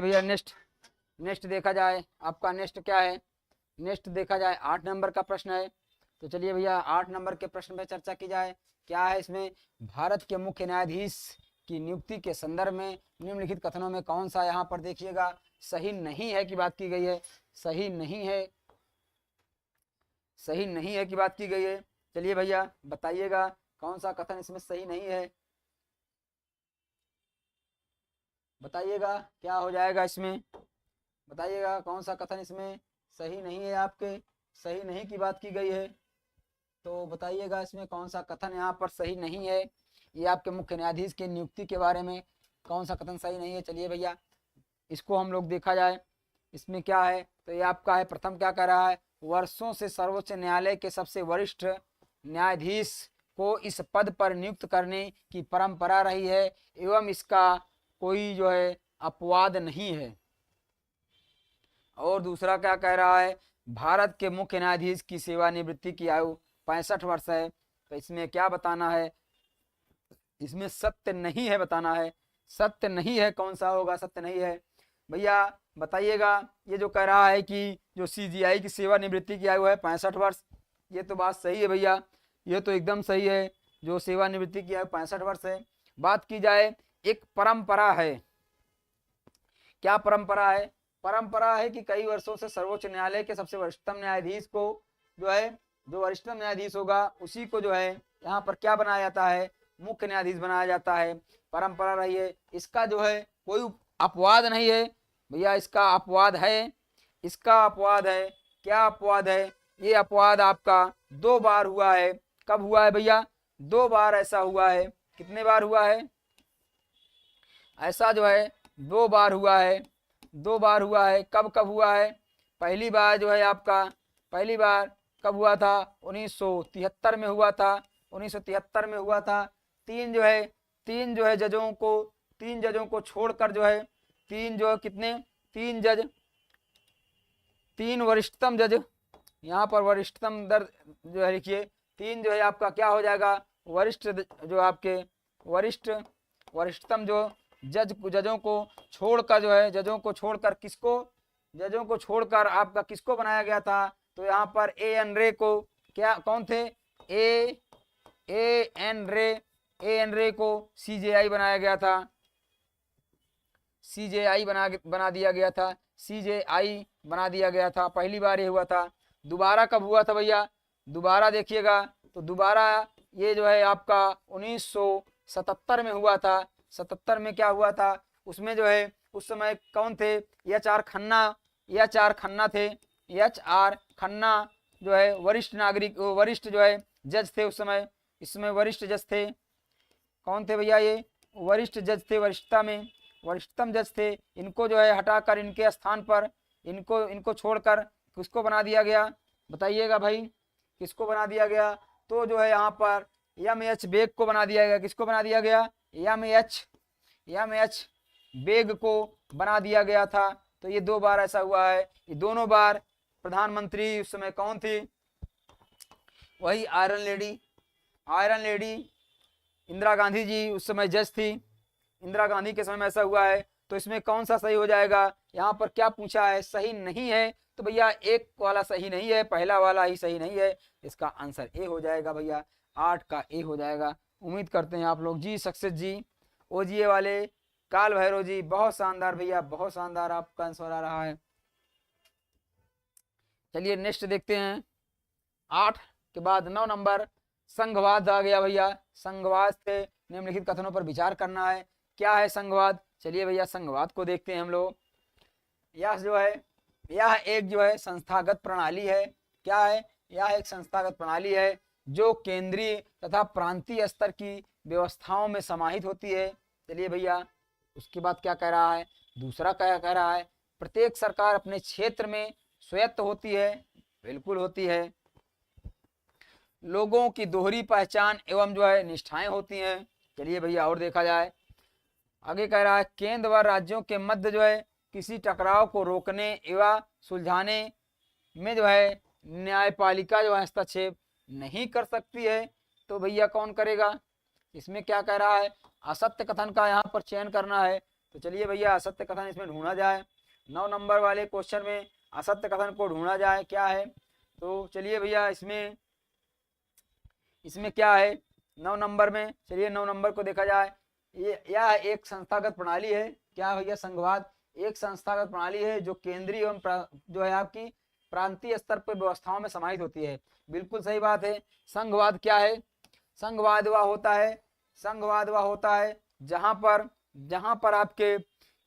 भैया नेक्स्ट देखा जाए, आपका नेक्स्ट क्या है, नेक्स्ट देखा जाए 8 नंबर का प्रश्न है। तो चलिए भैया 8 नंबर के प्रश्न पे चर्चा की जाए। क्या है इसमें, भारत के मुख्य न्यायाधीश की नियुक्ति के संदर्भ में निम्नलिखित कथनों में कौन सा यहाँ पर देखिएगा सही नहीं है की बात की गई है, सही नहीं है की बात की गई है। चलिए भैया बताइएगा कौन सा कथन इसमें सही नहीं है, बताइएगा क्या हो जाएगा इसमें, बताइएगा कौन सा कथन इसमें सही नहीं है, आपके सही नहीं की बात की गई है। तो बताइएगा इसमें कौन सा कथन यहाँ पर सही नहीं है, ये आपके मुख्य न्यायाधीश की नियुक्ति के बारे में कौन सा कथन सही नहीं है। चलिए भैया इसको हम लोग देखा जाए, इसमें क्या है तो ये आपका है, प्रथम क्या कह रहा है, वर्षों से सर्वोच्च न्यायालय के सबसे वरिष्ठ न्यायाधीश को इस पद पर नियुक्त करने की परंपरा रही है एवं इसका कोई जो है अपवाद नहीं है। और दूसरा क्या कह रहा है, भारत के मुख्य न्यायाधीश की सेवानिवृत्ति की आयु 65 वर्ष है। तो इसमें क्या बताना है, इसमें सत्य नहीं है बताना है, सत्य नहीं है, कौन सा होगा सत्य नहीं है भैया बताइएगा। ये जो कह रहा है कि जो CGI की सेवानिवृत्ति की आयु है 65 वर्ष, ये तो बात सही है भैया, ये तो एकदम सही है, जो सेवानिवृत्ति की आयु 65 वर्ष है। बात की जाए एक परंपरा है, क्या परंपरा है, परंपरा है कि कई वर्षों से सर्वोच्च न्यायालय के सबसे वरिष्ठतम न्यायाधीश को जो है, जो वरिष्ठतम न्यायाधीश होगा उसी को जो है यहाँ पर क्या बनाया जाता है, मुख्य न्यायाधीश बनाया जाता है, परंपरा रही है। इसका जो है कोई अपवाद नहीं है भैया, इसका अपवाद है, इसका अपवाद है, क्या अपवाद है, ये अपवाद आपका 2 बार हुआ है। कब हुआ है भैया, 2 बार ऐसा हुआ है। कितने बार हुआ है ऐसा, जो है 2 बार हुआ है, 2 बार हुआ है। कब कब हुआ है, पहली बार जो है आपका, पहली बार कब हुआ था, 1973 में हुआ था, 1973 में हुआ था। तीन जो है जजों को छोड़कर जो है तीन वरिष्ठतम जज, यहाँ पर वरिष्ठतम दर जो है लिखिए, 3 जो है आपका क्या हो जाएगा, वरिष्ठ जो आपके वरिष्ठतम जो जजों को छोड़कर जो है, जजों को छोड़कर आपका किसको बनाया गया था, तो यहाँ पर A.N. रे को, क्या कौन थे, A.N. रे को CJI बनाया गया था। CJI बना दिया गया था, CJI बना दिया गया था, पहली बार ये हुआ था। दोबारा कब हुआ था भैया, दोबारा देखिएगा तो दोबारा ये जो है आपका 1977 में हुआ था। 77 में क्या हुआ था, उसमें जो है उस समय कौन थे, HR खन्ना थे। HR खन्ना जो है वरिष्ठ जो है जज थे उस समय। इसमें वरिष्ठ जज थे, कौन थे भैया, ये वरिष्ठ जज थे, वरिष्ठतम जज थे। इनको जो है हटाकर इनके स्थान पर इनको छोड़कर किसको बना दिया गया, बताइएगा भाई, किसको बना दिया गया? तो जो है यहाँ पर MH बेग को बना दिया गया। किसको बना दिया गया? MH बेग को बना दिया गया था। तो ये 2 बार ऐसा हुआ है। ये दोनों बार प्रधानमंत्री उस समय कौन थी, वही आयरन लेडी इंदिरा गांधी जी उस समय जज थी। इंदिरा गांधी के समय में ऐसा हुआ है। तो इसमें कौन सा सही हो जाएगा? यहाँ पर क्या पूछा है, सही नहीं है। तो भैया एक वाला सही नहीं है, पहला वाला ही सही नहीं है। इसका आंसर ए हो जाएगा भैया, 8 का ए हो जाएगा। उम्मीद करते हैं आप लोग जी, सक्सेस जी, OGA वाले काल भैरव जी, बहुत शानदार भैया, बहुत शानदार आपका आंसर आ रहा है। चलिए नेक्स्ट देखते हैं। 8 के बाद 9 नंबर संघवाद आ गया भैया। संघवाद से निम्नलिखित कथनों पर विचार करना है। क्या है संघवाद? चलिए भैया संघवाद को देखते हैं हम लोग। यह एक जो है संस्थागत प्रणाली है। क्या है? यह एक संस्थागत प्रणाली है जो केंद्रीय तथा प्रांतीय स्तर की व्यवस्थाओं में समाहित होती है। चलिए भैया उसके बाद क्या कह रहा है, दूसरा क्या कह रहा है, प्रत्येक सरकार अपने क्षेत्र में स्वायत्त होती है। बिल्कुल होती है। लोगों की दोहरी पहचान एवं जो है निष्ठाएं होती हैं। चलिए भैया और देखा जाए, आगे कह रहा है केंद्र व राज्यों के मध्य जो है किसी टकराव को रोकने एवं सुलझाने में जो है न्यायपालिका जो है हस्तक्षेप नहीं कर सकती है। तो भैया कौन करेगा? इसमें क्या कह रहा है, असत्य कथन का यहाँ पर चयन करना है। तो चलिए भैया असत्य कथन इसमें ढूंढा जाए। 9 नंबर वाले क्वेश्चन में असत्य कथन को ढूंढा जाए, क्या है? तो चलिए भैया इसमें क्या है 9 नंबर में, चलिए 9 नंबर को देखा जाए। यह एक संस्थागत प्रणाली है। क्या भैया? संघवाद एक संस्थागत प्रणाली है जो केंद्रीय एवं जो है आपकी प्रांतीय स्तर पर व्यवस्थाओं में समाहित होती है। बिल्कुल सही बात है। संघवाद क्या है? संघवाद वह होता है जहां पर आपके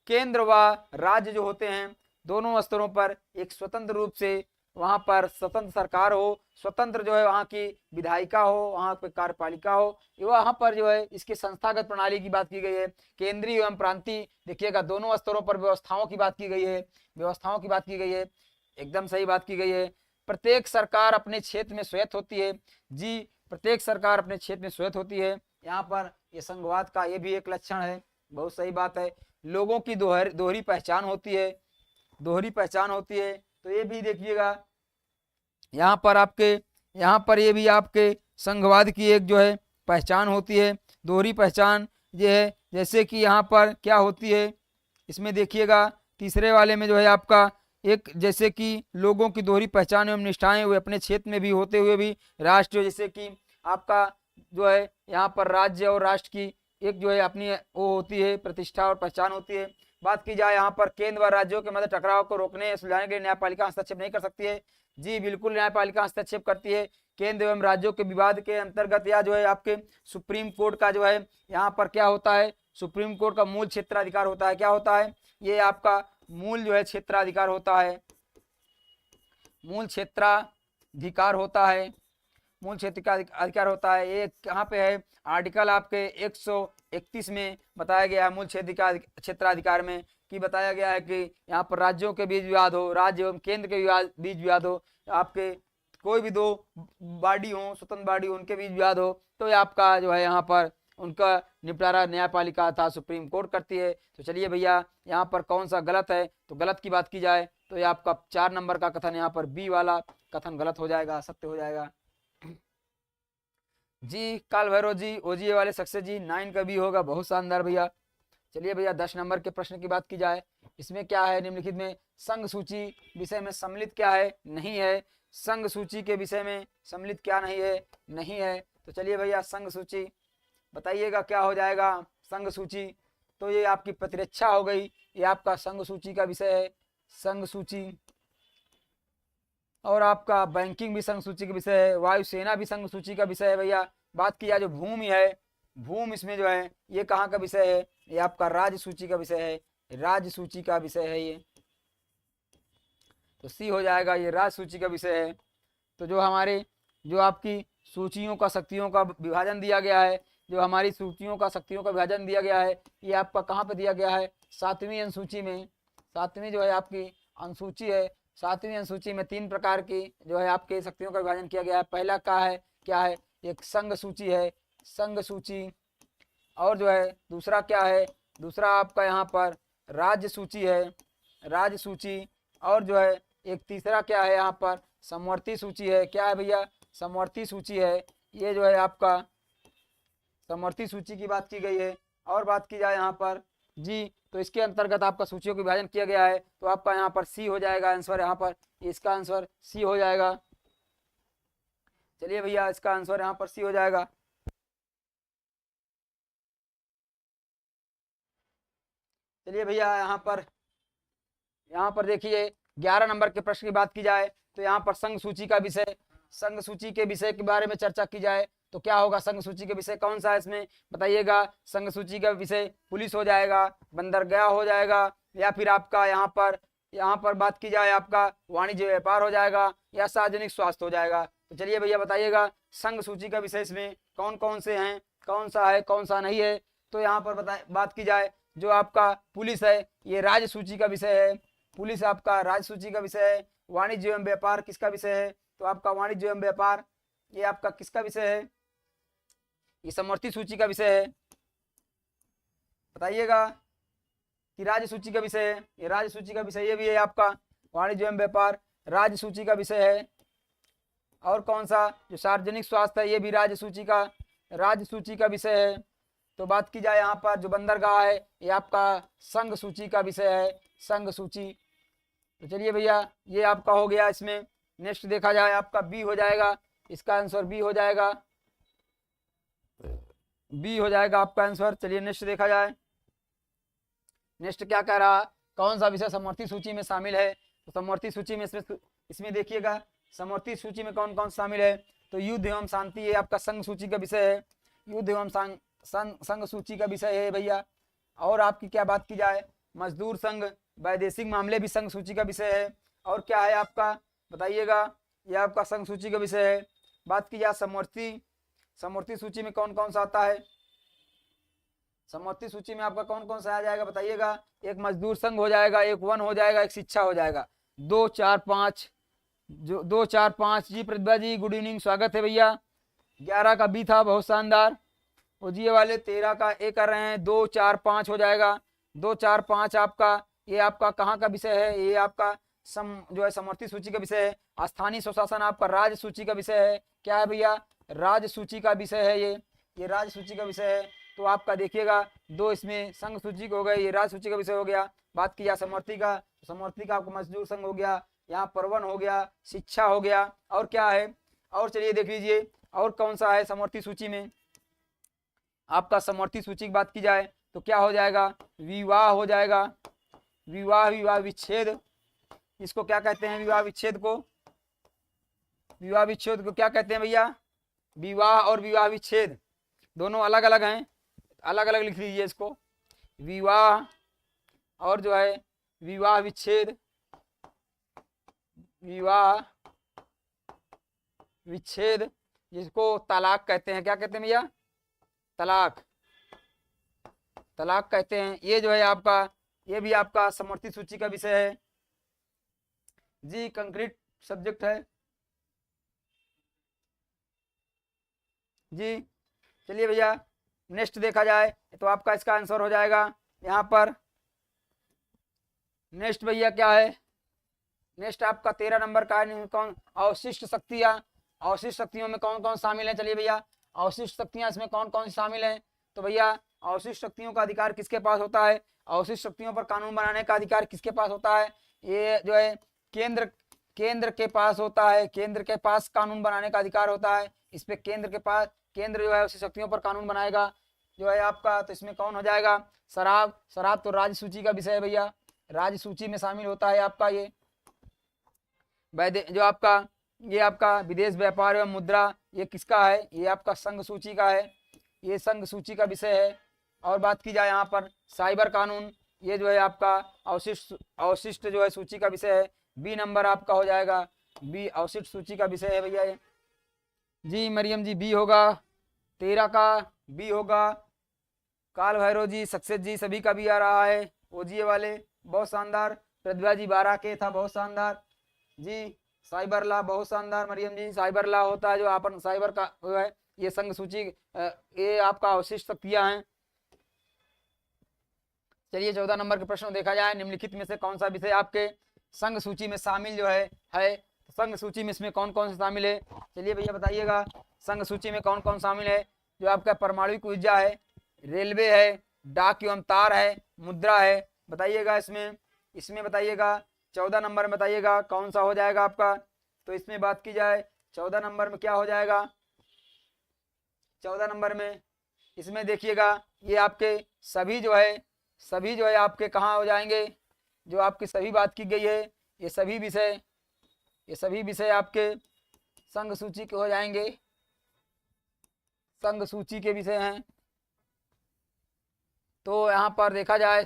केंद्र व राज्य जो होते हैं दोनों स्तरों पर एक स्वतंत्र रूप से वहां पर स्वतंत्र सरकार हो, स्वतंत्र जो है वहां की विधायिका हो, वहां पर कार्यपालिका हो। वहां पर जो है इसकी संस्थागत प्रणाली की बात की गई है। केंद्रीय एवं प्रांतीय देखिएगा दोनों स्तरों पर व्यवस्थाओं की बात की गई है। एकदम सही बात की गई है। प्रत्येक सरकार अपने क्षेत्र में स्वायत्त होती है। जी, प्रत्येक सरकार अपने क्षेत्र में स्वायत्त होती है। यहाँ पर ये संघवाद का ये भी एक लक्षण है। बहुत सही बात है। लोगों की दोहरी पहचान होती है। तो ये भी देखिएगा यहाँ पर ये भी आपके संघवाद की एक जो है पहचान होती है, दोहरी पहचान ये है। जैसे कि यहाँ पर क्या होती है, इसमें देखिएगा तीसरे वाले में जो है आपका एक, जैसे कि लोगों की दोहरी पहचान एवं निष्ठाएं हुए अपने क्षेत्र में भी होते हुए भी राष्ट्र, जैसे कि आपका जो है यहाँ पर राज्य और राष्ट्र की एक जो है अपनी वो होती है, प्रतिष्ठा और पहचान होती है। बात की जाए यहाँ पर केंद्र व राज्यों के मध्य टकराव को रोकने सुलझाने के लिए न्यायपालिका हस्तक्षेप नहीं कर सकती है। जी बिल्कुल, न्यायपालिका हस्तक्षेप करती है। केंद्र एवं राज्यों के विवाद के अंतर्गत या जो है आपके सुप्रीम कोर्ट का जो है यहाँ पर क्या होता है, सुप्रीम कोर्ट का मूल क्षेत्राधिकार होता है। क्या होता है? ये आपका मूल जो है क्षेत्राधिकार होता है। मूल क्षेत्राधिकार होता है। ये कहाँ पे है? आर्टिकल आपके 131 में बताया गया है मूल क्षेत्राधिकार में, कि बताया गया है कि यहाँ पर राज्यों के बीच विवाद हो, राज्य एवं केंद्र के बीच विवाद हो, आपके कोई भी 2 बॉडी हो, स्वतंत्र बॉडी हो, उनके बीच विवाद हो, तो आपका जो है यहाँ पर उनका निपटारा न्यायपालिका था सुप्रीम कोर्ट करती है। तो चलिए भैया यहाँ पर कौन सा गलत है, तो गलत की बात की जाए तो ये आपका 4 नंबर का कथन यहाँ पर बी वाला कथन गलत हो जाएगा, सत्य हो जाएगा। जी काल भैरव जी, OGA वाले सक्सेस जी, 9 का बी होगा। बहुत शानदार भैया। चलिए भैया 10 नंबर के प्रश्न की बात की जाए। इसमें क्या है, निम्नलिखित में संघ सूची विषय में सम्मिलित क्या है? नहीं है। संघ सूची के विषय में सम्मिलित क्या नहीं है। तो चलिए भैया संघ सूची बताइएगा क्या हो जाएगा। संघ सूची तो ये आपकी प्रतिरक्षा हो गई, ये आपका संघ सूची का विषय है, संघ सूची। और आपका बैंकिंग भी संघ सूची का विषय है, वायुसेना भी संघ सूची का विषय है भैया। बात किया जो भूमि है, भूमि इसमें जो है ये कहाँ का विषय है, ये आपका राज्य सूची का विषय है, राज्य सूची का विषय है ये, तो सी हो जाएगा, ये राज्य सूची का विषय है। तो जो हमारे जो आपकी सूचियों का शक्तियों का विभाजन दिया गया है, जो हमारी सूचियों का शक्तियों का विभाजन दिया गया है, ये आपका कहाँ पे दिया गया है, 7वीं अनुसूची में। 7वीं जो है आपकी अनुसूची है, 7वीं अनुसूची में 3 प्रकार की जो है आपके शक्तियों का विभाजन किया गया है। पहला क्या है, एक संघ सूची है, संघ सूची। और जो है दूसरा क्या है, दूसरा आपका यहाँ पर राज्य सूची है, राज्य सूची। और जो है एक तीसरा क्या है यहाँ पर, समवर्ती सूची है। क्या है भैया, समवर्ती सूची है। ये जो है आपका समवर्ती सूची की बात की गई है। और बात की जाए यहाँ पर जी, तो इसके अंतर्गत आपका सूचियों का विभाजन किया गया है, तो आपका यहाँ पर सी हो जाएगा आंसर, यहाँ पर इसका आंसर सी हो जाएगा। चलिए भैया, इसका आंसर यहाँ पर सी हो जाएगा। चलिए भैया, यहाँ पर देखिए 11 नंबर के प्रश्न की बात की जाए तो यहाँ पर संघ सूची का विषय, संघ सूची के विषय के बारे में चर्चा की जाए तो क्या होगा, संघ सूची के विषय कौन सा है इसमें बताइएगा। संघ सूची का विषय पुलिस हो जाएगा, बंदरगाह हो जाएगा, या फिर आपका यहाँ पर बात की जाए आपका वाणिज्य व्यापार हो जाएगा, या सार्वजनिक स्वास्थ्य हो जाएगा। तो चलिए भैया बताइएगा संघ सूची का विषय इसमें कौन कौन से हैं, कौन सा है कौन सा नहीं है। तो यहाँ पर बात की जाए जो आपका पुलिस है, ये राज्य सूची का विषय है, पुलिस आपका राज्य सूची का विषय है। वाणिज्य एवं व्यापार किसका विषय है, तो आपका वाणिज्य एवं व्यापार ये आपका किसका विषय है, ये समवर्ती सूची का विषय है। बताइएगा कि राज्य सूची का विषय है, ये राज्य सूची का विषय ये भी है आपका वाणिज्य एवं व्यापार राज्य सूची का विषय है। और कौन सा, जो सार्वजनिक स्वास्थ्य है, ये भी राज्य सूची का विषय है। तो बात की जाए यहाँ पर जो बंदरगाह है, ये आपका संघ सूची का विषय है, संघ सूची। तो चलिए भैया, ये आपका हो गया। इसमें नेक्स्ट देखा जाए आपका बी हो जाएगा, इसका आंसर बी हो जाएगा, बी हो जाएगा आपका आंसर। चलिए नेक्स्ट देखा जाए, नेक्स्ट क्या कह रहा, कौन सा विषय समवर्ती सूची में शामिल है। तो समवर्ती सूची में इसमें देखिएगा समवर्ती सूची में कौन कौन शामिल है। तो युद्ध एवं शांति ये आपका संघ सूची का विषय है, युद्ध एवं संघ सूची का विषय है भैया। और आपकी क्या बात की जाए, मजदूर संघ वैदेशिक मामले भी संघ सूची का विषय है। और क्या है आपका बताइएगा, यह आपका संघ सूची का विषय है। बात की जाए समवर्ती सूची में कौन कौन सा आता है, समवर्ती सूची में आपका कौन कौन सा आ जाएगा बताइएगा। एक मजदूर संघ हो जाएगा, एक वन हो जाएगा, एक शिक्षा हो जाएगा। 2 4 5 जो 2 4 5 जी प्रतिभा जी गुड इवनिंग, स्वागत है भैया। 11 का बी था, बहुत शानदार। वो जी वाले 13 का ए कर रहे हैं, 2 4 5 हो जाएगा। 2 4 5 आपका ये आपका कहाँ का विषय है, ये आपका जो है समवर्ती सूची का विषय है। स्थानीय स्वशासन आपका राज्य सूची का विषय है। क्या है भैया, राज्य सूची का विषय है, ये राज्य सूची का विषय है। तो आपका देखिएगा 2 इसमें संघ सूची हो गए, ये राज्य सूची का विषय हो गया। बात किया समवर्ती का, समवर्ती का आपको मजदूर संघ हो गया, यहाँ पर वन हो गया, शिक्षा हो गया। और क्या है, और चलिए देख लीजिए और कौन सा है समवर्ती सूची में। आपका समवर्ती सूची की बात की जाए तो क्या हो जाएगा, विवाह हो जाएगा। विवाह विच्छेद, इसको क्या कहते हैं, विवाह विच्छेद को क्या कहते हैं भैया। विवाह और विवाह विच्छेद दोनों अलग अलग हैं, अलग अलग लिख लीजिए इसको। विवाह और जो है विवाह विच्छेद, विवाह विच्छेद जिसको तलाक कहते हैं। क्या कहते हैं भैया, तलाक कहते हैं। ये जो है आपका, ये भी आपका समवर्ती सूची का विषय है जी, कंक्रीट सब्जेक्ट है जी। चलिए भैया नेक्स्ट देखा जाए तो आपका इसका आंसर हो जाएगा यहाँ पर। नेक्स्ट भैया क्या है, नेक्स्ट आपका 13 नंबर का कौन, अवशिष्ट शक्तियाँ। अवशिष्ट शक्तियों में कौन कौन शामिल है, चलिए भैया अवशिष्ट शक्तियाँ इसमें कौन कौन सी शामिल हैं। तो भैया अवशिष्ट शक्तियों का अधिकार किसके पास होता है, अवशिष्ट शक्तियों पर कानून बनाने का अधिकार किसके पास होता है, ये जो है केंद्र के पास होता है। केंद्र के पास कानून बनाने का अधिकार होता है। इस पे केंद्र जो है अवशिष्ट शक्तियों पर कानून बनाएगा जो है आपका। तो इसमें कौन हो जाएगा, शराब, शराब तो राज्य सूची का विषय है भैया, राज्य सूची में शामिल होता है आपका ये। जो आपका ये आपका विदेश व्यापार एवं मुद्रा, ये किसका है, ये आपका संघ सूची का है, ये संघ सूची का विषय है। और बात की जाए यहाँ पर साइबर कानून, ये जो है आपका अवशिष्ट जो है सूची का विषय है। बी नंबर आपका हो जाएगा, बी अवशिष्ट सूची का विषय है भैया ये। जी मरियम जी बी होगा, 13 का बी होगा। काल भैरव जी, सक्सेस जी, सभी का भी आ रहा है, ओजीए वाले बहुत शानदार। प्रतिभा जी 12 के था, बहुत शानदार जी। साइबर लॉ बहुत शानदार मरियम जी, साइबर लॉ होता है जो अपन साइबर का है, ये संघ सूची, ये आपका अवशिष्ट शक्तियां हैं। चलिए 14 नंबर के प्रश्न देखा जाए, निम्नलिखित में से कौन सा विषय आपके संघ सूची में शामिल जो है संघ सूची में इसमें कौन कौन से शामिल है, चलिए भैया बताइएगा। संघ सूची में कौन कौन शामिल है, जो आपका परमाणु ऊर्जा है, रेलवे है, डाक एवं तार है, मुद्रा है, बताइएगा इसमें बताइएगा 14 नंबर में बताइएगा कौन सा हो जाएगा आपका। तो इसमें बात की जाए 14 नंबर में क्या हो जाएगा, 14 नंबर में इसमें देखिएगा ये आपके सभी जो है आपके कहाँ हो जाएंगे, जो आपकी सभी बात की गई है, ये सभी विषय आपके संघ सूची के हो जाएंगे, संघ सूची के विषय हैं। तो यहाँ पर देखा जाए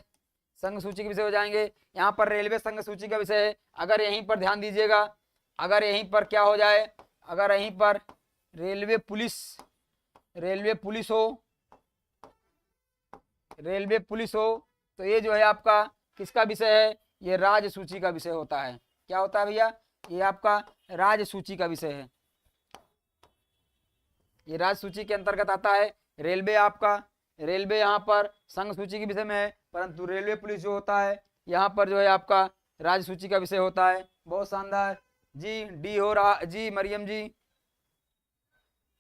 संघ सूची के विषय हो जाएंगे। यहाँ पर रेलवे संघ सूची का विषय है। अगर यहीं पर ध्यान दीजिएगा, अगर यहीं पर क्या हो जाए, अगर यहीं पर रेलवे पुलिस हो तो ये जो है आपका किसका विषय है, ये राज्य सूची का विषय होता है। क्या होता है भैया, ये आपका राज्य सूची का विषय है, ये राज्य सूची के अंतर्गत आता है। रेलवे यहाँ पर संघ सूची के विषय में है, परंतु रेलवे पुलिस जो होता है यहाँ पर जो है आपका राज्य सूची का विषय होता है। बहुत शानदार जी, डी हो रहा जी मरियम जी,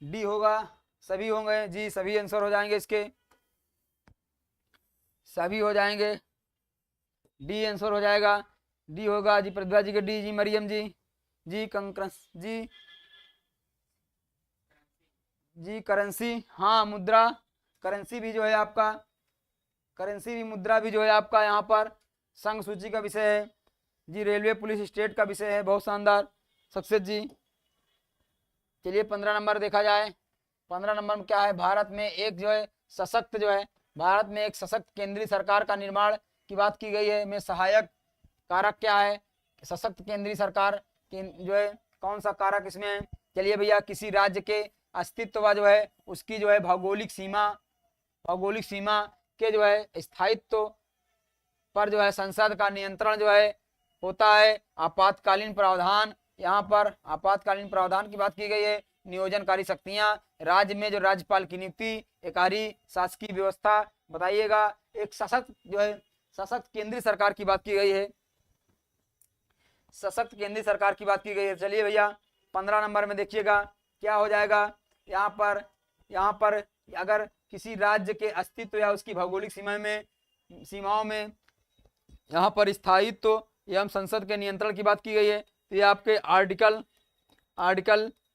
डी होगा, सभी होंगे जी, सभी आंसर हो जाएंगे इसके, सभी हो जाएंगे, डी आंसर हो जाएगा, डी होगा जी, प्रतिभा जी के डी, जी मरियम जी कंकरेंस जी करेंसी, हाँ मुद्रा, करेंसी भी जो है आपका, करेंसी भी मुद्रा भी जो है आपका यहाँ पर संघ सूची का विषय है जी। रेलवे पुलिस स्टेट का विषय है, बहुत शानदार सक्सेस जी। चलिए 15 नंबर देखा जाए, 15 नंबर में क्या है, भारत में एक सशक्त केंद्रीय सरकार का निर्माण की बात की गई है। में सहायक कारक क्या है, सशक्त केंद्रीय सरकार जो है कौन सा कारक इसमें है, चलिए भैया किसी राज्य के अस्तित्व जो है उसकी जो है भौगोलिक सीमा के जो है स्थायित्व पर जो है संसद का नियंत्रण जो है होता है। आपातकालीन प्रावधान, यहाँ पर आपातकालीन प्रावधान की बात की गई है। नियोजनकारी शक्तियां, राज्य में जो राज्यपाल की नियुक्ति, एकाधिकार शासकीय व्यवस्था, बताइएगा। एक सशक्त केंद्रीय सरकार की बात की गई है, सशक्त केंद्रीय सरकार की बात की गई है। चलिए भैया 15 नंबर में देखिएगा क्या हो जाएगा, यहाँ पर अगर किसी राज्य के अस्तित्व या उसकी भौगोलिक सीमाओं में यहाँ पर स्थायित्व एवं संसद के नियंत्रण की बात की गई है। तो ये आपके आर्टिकल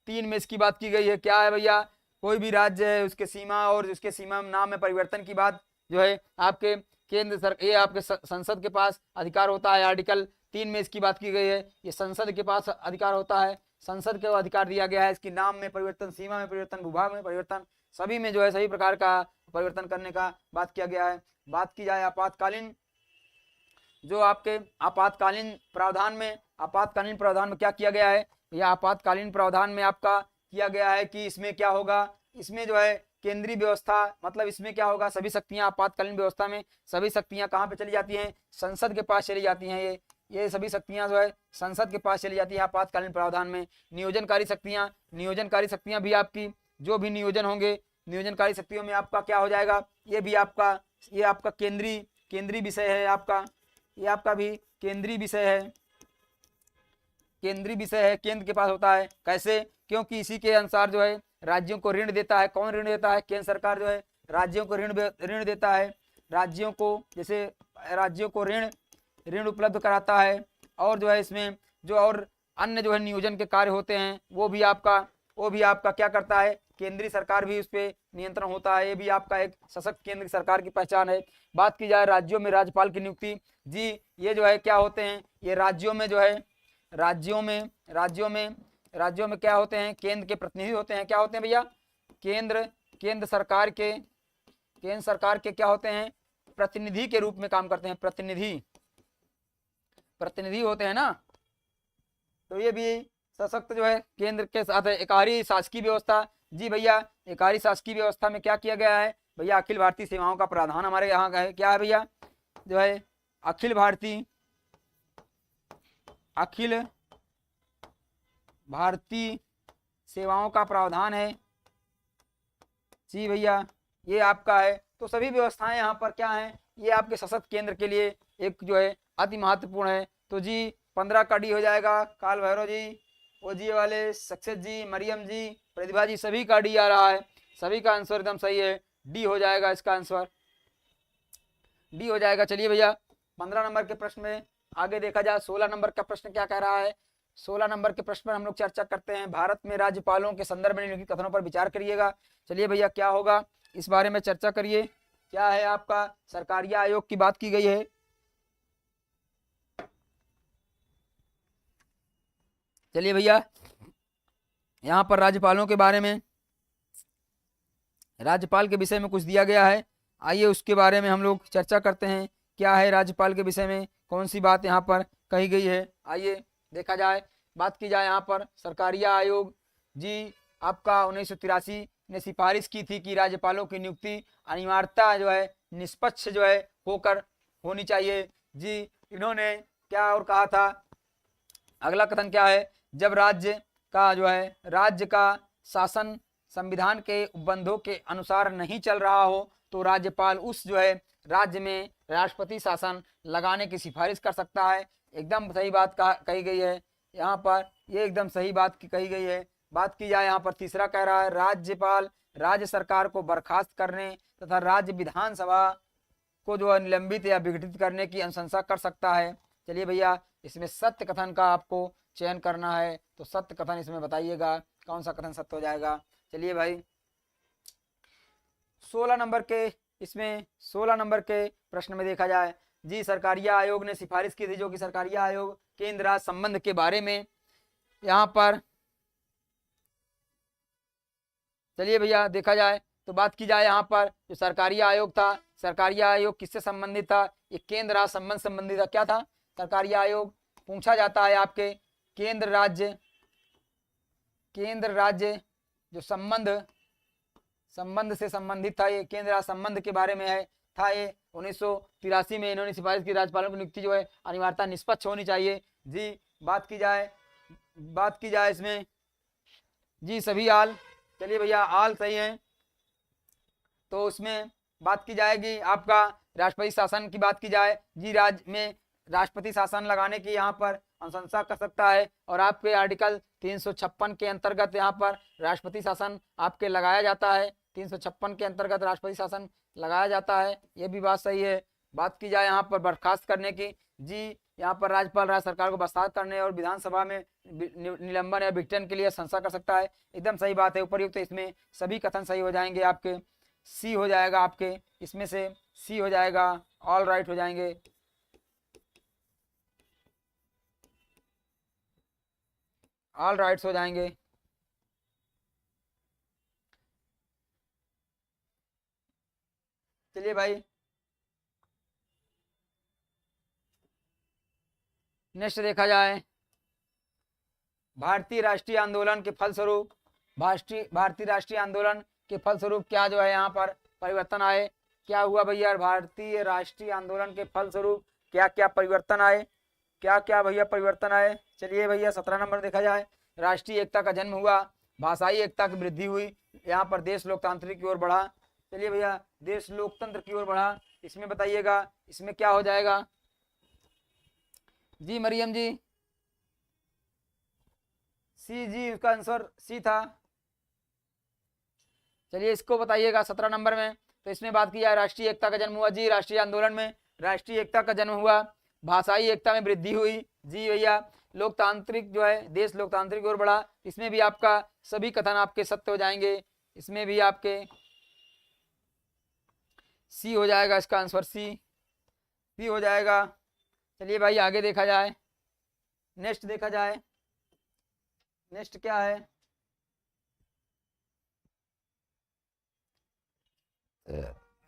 3 में इसकी बात की गई है। क्या है भैया, कोई भी राज्य है उसके सीमा और उसके सीमा नाम में परिवर्तन की बात जो है आपके ये आपके संसद के पास अधिकार होता है। आर्टिकल 3 में इसकी बात की गई है, ये संसद के पास अधिकार होता है, संसद को अधिकार दिया गया है इसकी नाम में परिवर्तन, सीमा में परिवर्तन, भूभाग में परिवर्तन, सभी में जो है सभी प्रकार का परिवर्तन करने का बात किया गया है। बात की जाए आपातकालीन, जो आपके आपातकालीन प्रावधान में क्या किया गया है, यह आपातकालीन प्रावधान में आपका किया गया है कि इसमें क्या होगा, इसमें जो है केंद्रीय व्यवस्था, मतलब इसमें क्या होगा, सभी शक्तियां आपातकालीन व्यवस्था में सभी शक्तियां कहाँ पे चली जाती हैं, संसद के पास चली जाती हैं। ये सभी शक्तियां जो है संसद के पास चली जाती है आपातकालीन प्रावधान में। नियोजनकारी शक्तियां भी आपकी जो भी नियोजन होंगे, नियोजनकारी शक्तियों में आपका क्या हो जाएगा, ये आपका केंद्रीय विषय है आपका, ये आपका भी केंद्रीय विषय है, केंद्र के पास होता है। कैसे, क्योंकि इसी के अनुसार जो है राज्यों को ऋण देता है। कौन ऋण देता है, केंद्र सरकार जो है राज्यों को ऋण देता है, राज्यों को ऋण उपलब्ध कराता है। और जो है इसमें जो और अन्य जो है नियोजन के कार्य होते हैं वो भी आपका क्या करता है, केंद्रीय सरकार भी उस पर नियंत्रण होता है। ये भी आपका एक सशक्त केंद्र सरकार की पहचान है। बात की जाए राज्यों में राज्यपाल की नियुक्ति, जी ये जो है क्या होते हैं, ये राज्यों में जो है राज्यों में क्या होते हैं, केंद्र के प्रतिनिधि होते हैं। क्या होते हैं भैया, केंद्र सरकार के क्या होते हैं, प्रतिनिधि के रूप में काम करते हैं। प्रतिनिधि होते हैं ना। तो ये भी सशक्त जो है केंद्र के साथ है। एकारी शासकीय व्यवस्था, जी भैया एकारी शासकीय व्यवस्था में क्या किया गया है भैया, अखिल भारतीय सेवाओं का प्रावधान हमारे यहाँ का है। क्या है भैया, जो है अखिल भारतीय सेवाओं का प्रावधान है। जी भैया ये आपका है। तो सभी व्यवस्थाएं यहाँ पर क्या हैं, ये आपके सशक्त केंद्र के लिए एक जो है अति महत्वपूर्ण है। तो जी 15 का डी हो जाएगा। काल भैरव जी, ओजी वाले, सक्सेस जी, मरियम जी, प्रतिभा जी, सभी का डी आ रहा है। सभी का आंसर एकदम सही है, डी हो जाएगा। इसका आंसर डी हो जाएगा। चलिए भैया 15 नंबर के प्रश्न में आगे देखा जाए। 16 नंबर का प्रश्न क्या कह रहा है। 16 नंबर के प्रश्न पर हम लोग चर्चा करते हैं। भारत में राज्यपालों के संदर्भ में निम्नलिखित कथनों पर विचार करिएगा। चलिए भैया क्या होगा, इस बारे में चर्चा करिए। क्या है आपका, सरकारिया आयोग की बात की गई है। चलिए भैया यहाँ पर राज्यपालों के बारे में, राज्यपाल के विषय में कुछ दिया गया है। आइए उसके बारे में हम लोग चर्चा करते हैं। क्या है राज्यपाल के विषय में, कौन सी बात यहाँ पर कही गई है, आइए देखा जाए। बात की जाए यहाँ पर सरकारिया आयोग, जी आपका 1983 ने सिफारिश की थी कि राज्यपालों की नियुक्ति अनिवार्यता जो है निष्पक्ष जो है होकर होनी चाहिए। जी इन्होंने क्या और कहा था, अगला कथन क्या है, जब राज्य का शासन संविधान के उपबंधों के अनुसार नहीं चल रहा हो तो राज्यपाल उस जो है राज्य में राष्ट्रपति शासन लगाने की सिफारिश कर सकता है। एकदम सही बात कही गई है यहाँ पर, ये एकदम सही बात कही गई है। बात की जाए यहाँ पर तीसरा कह रहा है, राज्यपाल राज्य सरकार को बर्खास्त करने तथा राज्य विधानसभा को जो है निलंबित या विघटित करने की अनुशंसा कर सकता है। चलिए भैया इसमें सत्य कथन का आपको चयन करना है, तो सत्य कथन इसमें बताइएगा कौन सा कथन सत्य हो जाएगा। चलिए भाई 16 नंबर के प्रश्न में देखा जाए, जी सरकारिया आयोग ने सिफारिश की थी, जो कि सरकारिया आयोग केंद्र राज्य संबंध के बारे में यहाँ पर, चलिए भैया देखा जाए तो बात की जाए यहाँ पर जो सरकारिया आयोग था, सरकारिया आयोग किससे संबंधित था, ये केंद्र राज्य संबंध संबंधित था। क्या था सरकारिया आयोग, पूछा जाता है आपके केंद्र राज्य जो संबंध से संबंधित था, ये केंद्र राज्य संबंध के बारे में है था। ये 1983 में इन्होंने सिफारिश की राज्यपालों की नियुक्ति जो है अनिवार्यता निष्पक्ष होनी चाहिए। जी बात की जाए इसमें, जी सभी आल, चलिए भैया आल सही है। तो उसमें बात की जाएगी आपका राष्ट्रपति शासन की बात की जाए, जी राज्य में राष्ट्रपति शासन लगाने की यहाँ पर अनुशंसा कर सकता है। और आपके आर्टिकल 356 के अंतर्गत यहाँ पर राष्ट्रपति शासन आपके लगाया जाता है। 356 के अंतर्गत राष्ट्रपति शासन लगाया जाता है, ये भी बात सही है। बात की जाए यहाँ पर बर्खास्त करने की, जी यहाँ पर राज्यपाल राज्य सरकार को बर्खास्त करने और विधानसभा में निलंबन या विघटन के लिए संशय कर सकता है। एकदम सही बात है। उपयुक्त इसमें सभी कथन सही हो जाएंगे आपके, सी हो जाएगा आपके, इसमें से सी हो जाएगा, ऑल राइट हो जाएंगे। ऑल राइट्स हो जाएंगे। चलिए भाई नेक्स्ट देखा जाए, भारतीय राष्ट्रीय आंदोलन के फलस्वरूप क्या जो है यहाँ पर परिवर्तन आए। क्या हुआ भैया, भारतीय राष्ट्रीय आंदोलन के फलस्वरूप क्या क्या परिवर्तन आए, क्या क्या भैया परिवर्तन आए। चलिए भैया 17 नंबर देखा जाए, राष्ट्रीय एकता का जन्म हुआ, भाषाई एकता की वृद्धि हुई, यहाँ पर देश लोकतांत्रिक की ओर बढ़ा। चलिए भैया देश लोकतंत्र की ओर बढ़ा, इसमें बताइएगा इसमें क्या हो जाएगा। जी मरियम जी, सी, जी उसका आंसर सी था। चलिए इसको बताइएगा 17 नंबर में। तो इसमें बात की जाए राष्ट्रीय एकता का जन्म हुआ, जी राष्ट्रीय आंदोलन में राष्ट्रीय एकता का जन्म हुआ, भाषाई एकता में वृद्धि हुई, जी भैया लोकतांत्रिक जो है देश लोकतांत्रिक की ओर बढ़ा, इसमें भी आपका सभी कथन आपके सत्य हो जाएंगे। इसमें भी आपके सी हो जाएगा, इसका आंसर सी हो जाएगा। चलिए भाई आगे देखा जाए, नेक्स्ट देखा जाए, नेक्स्ट क्या है?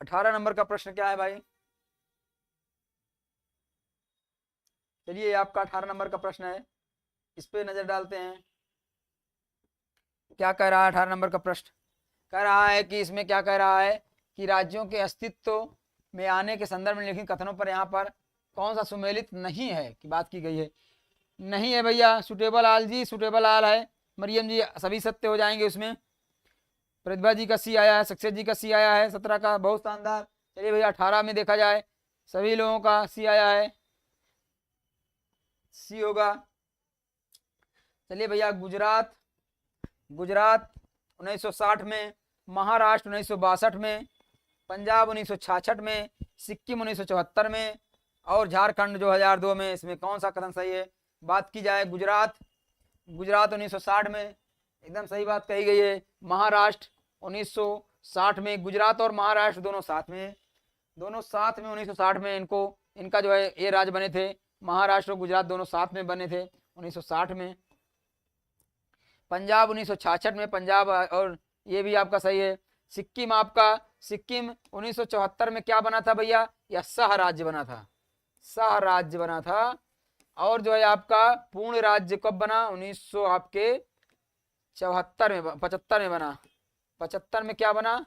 18 नंबर का प्रश्न क्या है भाई? चलिए आपका 18 नंबर का प्रश्न है, इस पे नजर डालते हैं। क्या कह रहा है 18 नंबर का प्रश्न? कह रहा है कि इसमें क्या कह रहा है कि राज्यों के अस्तित्व में आने के संदर्भ में लिखित कथनों पर यहाँ पर कौन सा सुमेलित नहीं है की बात की गई है? नहीं है भैया, सुटेबल आल जी, सुटेबल आल है। मरियम जी सभी सत्य हो जाएंगे उसमें। प्रतिभा जी का सी आया है, सक्सेस जी का सी आया है, 17 का बहुत शानदार। चलिए भैया 18 में देखा जाए, सभी लोगों का सी आया है, सी होगा। चलिए भैया गुजरात 1960 में, महाराष्ट्र 1962 में, पंजाब 1966 में, सिक्किम 1974 में और झारखंड 2002 में। इसमें कौन सा कथन सही है? बात की जाए गुजरात 1960 में एकदम सही बात कही गई है। महाराष्ट्र 1960 में, गुजरात और महाराष्ट्र दोनों साथ में 1960 में इनका जो है ये राज्य बने थे। महाराष्ट्र और गुजरात दोनों साथ में बने थे 1960 में। पंजाब 1966 में, पंजाब और ये भी आपका सही है। सिक्किम 1974 में क्या बना था भैया? यह सह राज्य बना था, सह राज्य बना था। और जो है आपका पूर्ण राज्य कब बना? 1974 में, 75 में बना। 75 में क्या बना?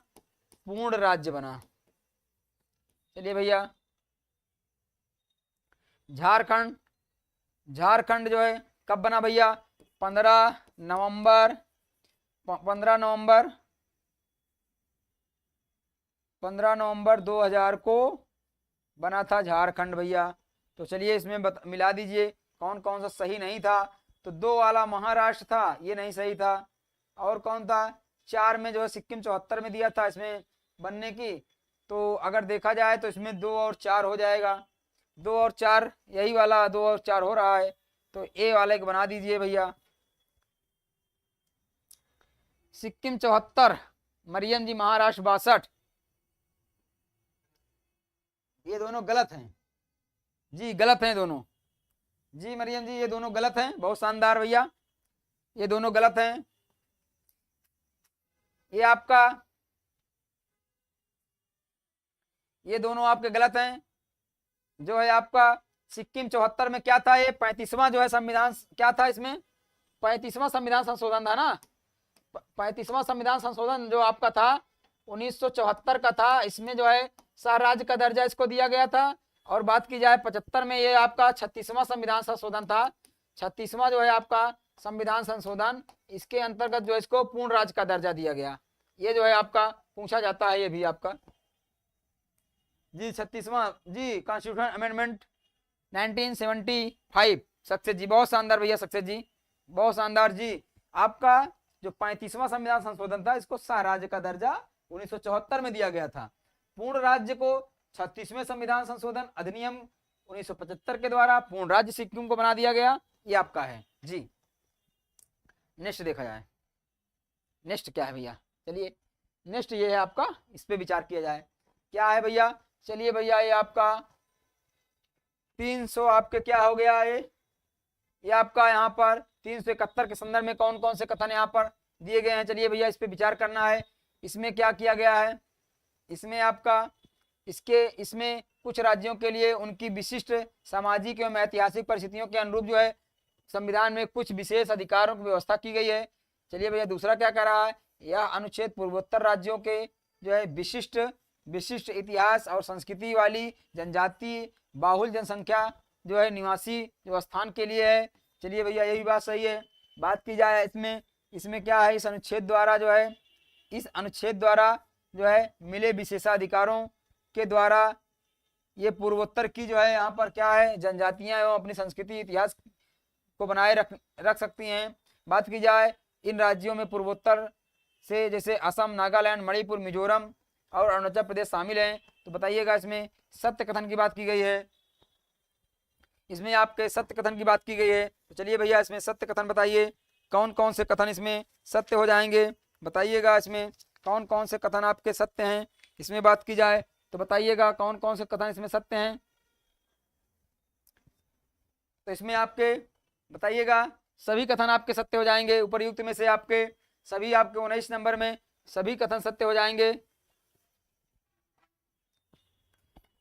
पूर्ण राज्य बना। चलिए भैया झारखंड जो है कब बना भैया? 15 नवंबर 2000 को बना था झारखंड भैया। तो चलिए इसमें मिला दीजिए कौन कौन सा सही नहीं था। तो 2 वाला महाराष्ट्र था, ये नहीं सही था। और कौन था? 4 में जो है सिक्किम 74 में दिया था इसमें बनने की। तो अगर देखा जाए तो इसमें 2 और 4 हो जाएगा, 2 और 4 यही वाला 2 और 4 हो रहा है। तो ए वाले को बना दीजिए भैया। सिक्किम 74, मरियम जी महाराष्ट्र 62, ये दोनों गलत हैं जी, गलत हैं दोनों जी। मरियम जी ये दोनों गलत हैं, बहुत शानदार भैया, ये दोनों गलत हैं। ये दोनों आपके गलत हैं। जो है आपका सिक्किम 74 में क्या था? ये 35वां जो है संविधान क्या था? इसमें 35वां संविधान संशोधन था ना। 35वां संविधान संशोधन जो आपका था 1974 का था। इसमें जो है सह राज्य का दर्जा इसको दिया गया था। और बात की जाए 75 में, ये आपका 36वां संविधान संशोधन था। 36वां जो है आपका संविधान संशोधन, इसके अंतर्गत जो इसको पूर्ण राज्य का दर्जा दिया गया। ये जो है आपका पूछा जाता है, ये भी आपका जी 36वां जी कॉन्स्टिट्यूशन अमेंडमेंट 1975। सक्सेस जी बहुत शानदार भैया, सक्सेस जी बहुत शानदार जी। आपका जो 35वां संविधान संशोधन था इसको सह राज्य का दर्जा 1974 में दिया गया था। पूर्ण राज्य को 36वें संविधान संशोधन अधिनियम 1975 के द्वारा पूर्ण राज्य सिक्किम को बना दिया गया। ये आपका है जी। नेक्स्ट देखा जाए, नेक्स्ट क्या है भैया? चलिए नेक्स्ट ये है आपका, इस पे विचार किया जाए क्या है भैया। चलिए भैया ये आपका 300 आपके क्या हो गया? ये आपका यहाँ पर 371 के संदर्भ में कौन कौन से कथन यहाँ पर दिए गए हैं? चलिए भैया इस पे विचार करना है। इसमें क्या किया गया है? इसमें आपका इसमें कुछ राज्यों के लिए उनकी विशिष्ट सामाजिक एवं ऐतिहासिक परिस्थितियों के अनुरूप जो है संविधान में कुछ विशेष अधिकारों की व्यवस्था की गई है। चलिए भैया दूसरा क्या कर रहा है? यह अनुच्छेद पूर्वोत्तर राज्यों के जो है विशिष्ट इतिहास और संस्कृति वाली जनजाति बाहुल जनसंख्या जो है निवासी जो स्थान के लिए है। चलिए भैया यही बात सही है। बात की जाए इसमें क्या है? इस अनुच्छेद द्वारा जो है मिले विशेषाधिकारों के द्वारा ये पूर्वोत्तर की जो है यहाँ पर क्या है जनजातियां एवं अपनी संस्कृति इतिहास को बनाए रख सकती हैं। बात की जाए इन राज्यों में पूर्वोत्तर से जैसे असम, नागालैंड, मणिपुर, मिजोरम और अरुणाचल प्रदेश शामिल हैं। तो बताइएगा इसमें सत्य कथन की बात की गई है, इसमें आपके सत्य कथन की बात की गई है। तो चलिए भैया इसमें सत्य कथन बताइए, कौन कौन से कथन इसमें सत्य हो जाएंगे बताइएगा। इसमें कौन कौन से कथन आपके सत्य हैं इसमें बात की जाए तो बताइएगा कौन कौन से कथन इसमें सत्य हैं। तो इसमें आपके बताइएगा सभी कथन आपके सत्य हो जाएंगे, उपरयुक्त में से आपके सभी आपके 19 नंबर में सभी कथन सत्य हो जाएंगे,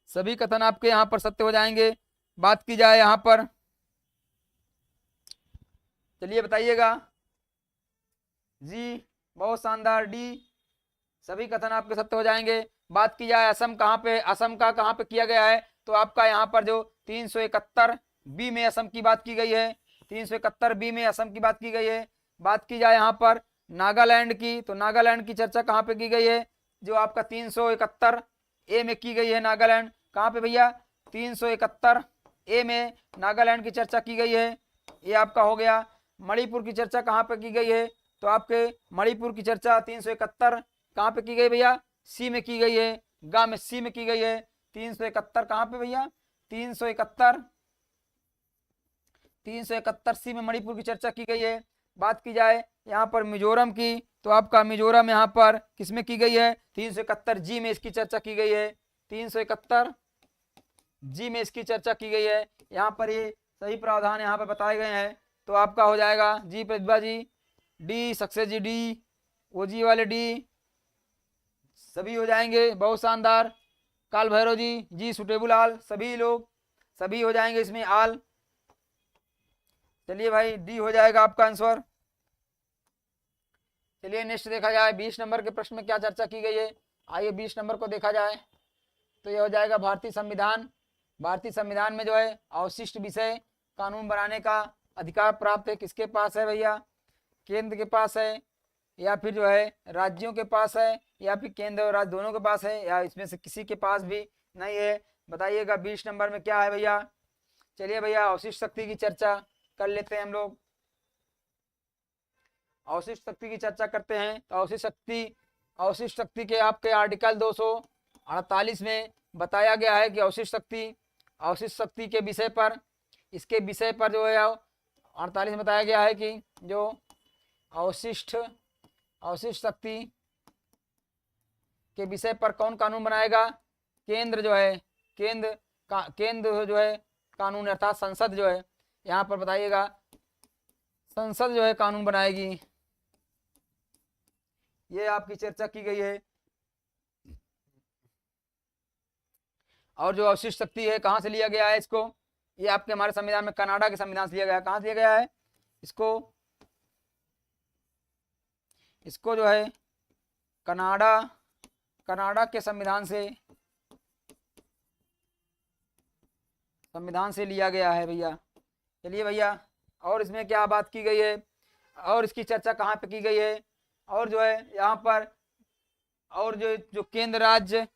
सभी कथन आपके यहाँ पर सत्य हो जाएंगे। बात की जाए यहाँ पर, चलिए बताइएगा जी, बहुत शानदार, डी सभी कथन आपके सत्य हो जाएंगे। बात की जाए असम कहाँ पे, असम का कहाँ पे किया गया है तो आपका यहाँ पर जो 371 बी में असम की बात की गई है, 371 बी में असम की बात की गई है। बात की जाए यहाँ पर नागालैंड की तो नागालैंड की चर्चा कहाँ पे की गई है, जो आपका 371 ए में की गई है। नागालैंड कहाँ पे भैया, 371 ए में नागालैंड की चर्चा की गई है, ये आपका हो गया। मणिपुर की चर्चा कहाँ पे की गई है तो आपके मणिपुर की चर्चा 371 कहाँ पे की गई भैया, सी में की गई है, गा में सी में की गई है। 371 कहाँ पे भैया, 371 सी में मणिपुर की चर्चा की गई है। बात की जाए यहाँ पर मिजोरम की तो आपका मिजोरम यहाँ पर किसमें की गई है, 371 जी में इसकी चर्चा की गई है, 371 जी में इसकी चर्चा की गई है। यहाँ पर ये सही प्रावधान यहाँ पर बताए गए हैं तो आपका हो जाएगा जी प्रतिभा जी, डी सक्सेस जी, डी ओजी वाले डी सभी हो जाएंगे, बहुत शानदार। काल भैरव जी, जी सुटेबुल आल, सभी लोग सभी हो जाएंगे इसमें आल। चलिए भाई डी हो जाएगा आपका आंसर। चलिए नेक्स्ट देखा जाए 20 नंबर के प्रश्न में क्या चर्चा की गई है, आइए 20 नंबर को देखा जाए तो यह हो जाएगा भारतीय संविधान। भारतीय संविधान में जो है अवशिष्ट विषय कानून बनाने का अधिकार प्राप्त है किसके पास है भैया, केंद्र के पास है या फिर जो है राज्यों के पास है या फिर केंद्र और राज्य दोनों के पास है या इसमें से किसी के पास भी नहीं है, बताइएगा 20 नंबर में क्या है भैया। चलिए भैया अवशिष्ट शक्ति की चर्चा कर लेते हैं हम लोग, अवशिष्ट शक्ति की चर्चा करते हैं। तो अवशिष्ट शक्ति के आपके आर्टिकल 248 में बताया गया है कि अवशिष्ट शक्ति के विषय पर, इसके विषय पर जो है 48 में बताया गया है कि जो अवशिष्ट शक्ति के विषय पर कौन कानून बनाएगा, केंद्र जो है केंद्र जो है कानून अर्थात संसद जो है यहाँ पर बताइएगा संसद जो है कानून बनाएगी, ये आपकी चर्चा की गई है। और जो अवशिष्ट शक्ति है कहाँ से लिया गया है इसको, ये आपके हमारे संविधान में कनाडा के संविधान से लिया गया है। कहाँ से लिया गया है इसको जो है कनाडा के संविधान से लिया गया है भैया। चलिए भैया और इसमें क्या बात की गई है और इसकी चर्चा कहाँ पे की गई है, और जो है यहाँ पर और जो केंद्र राज्य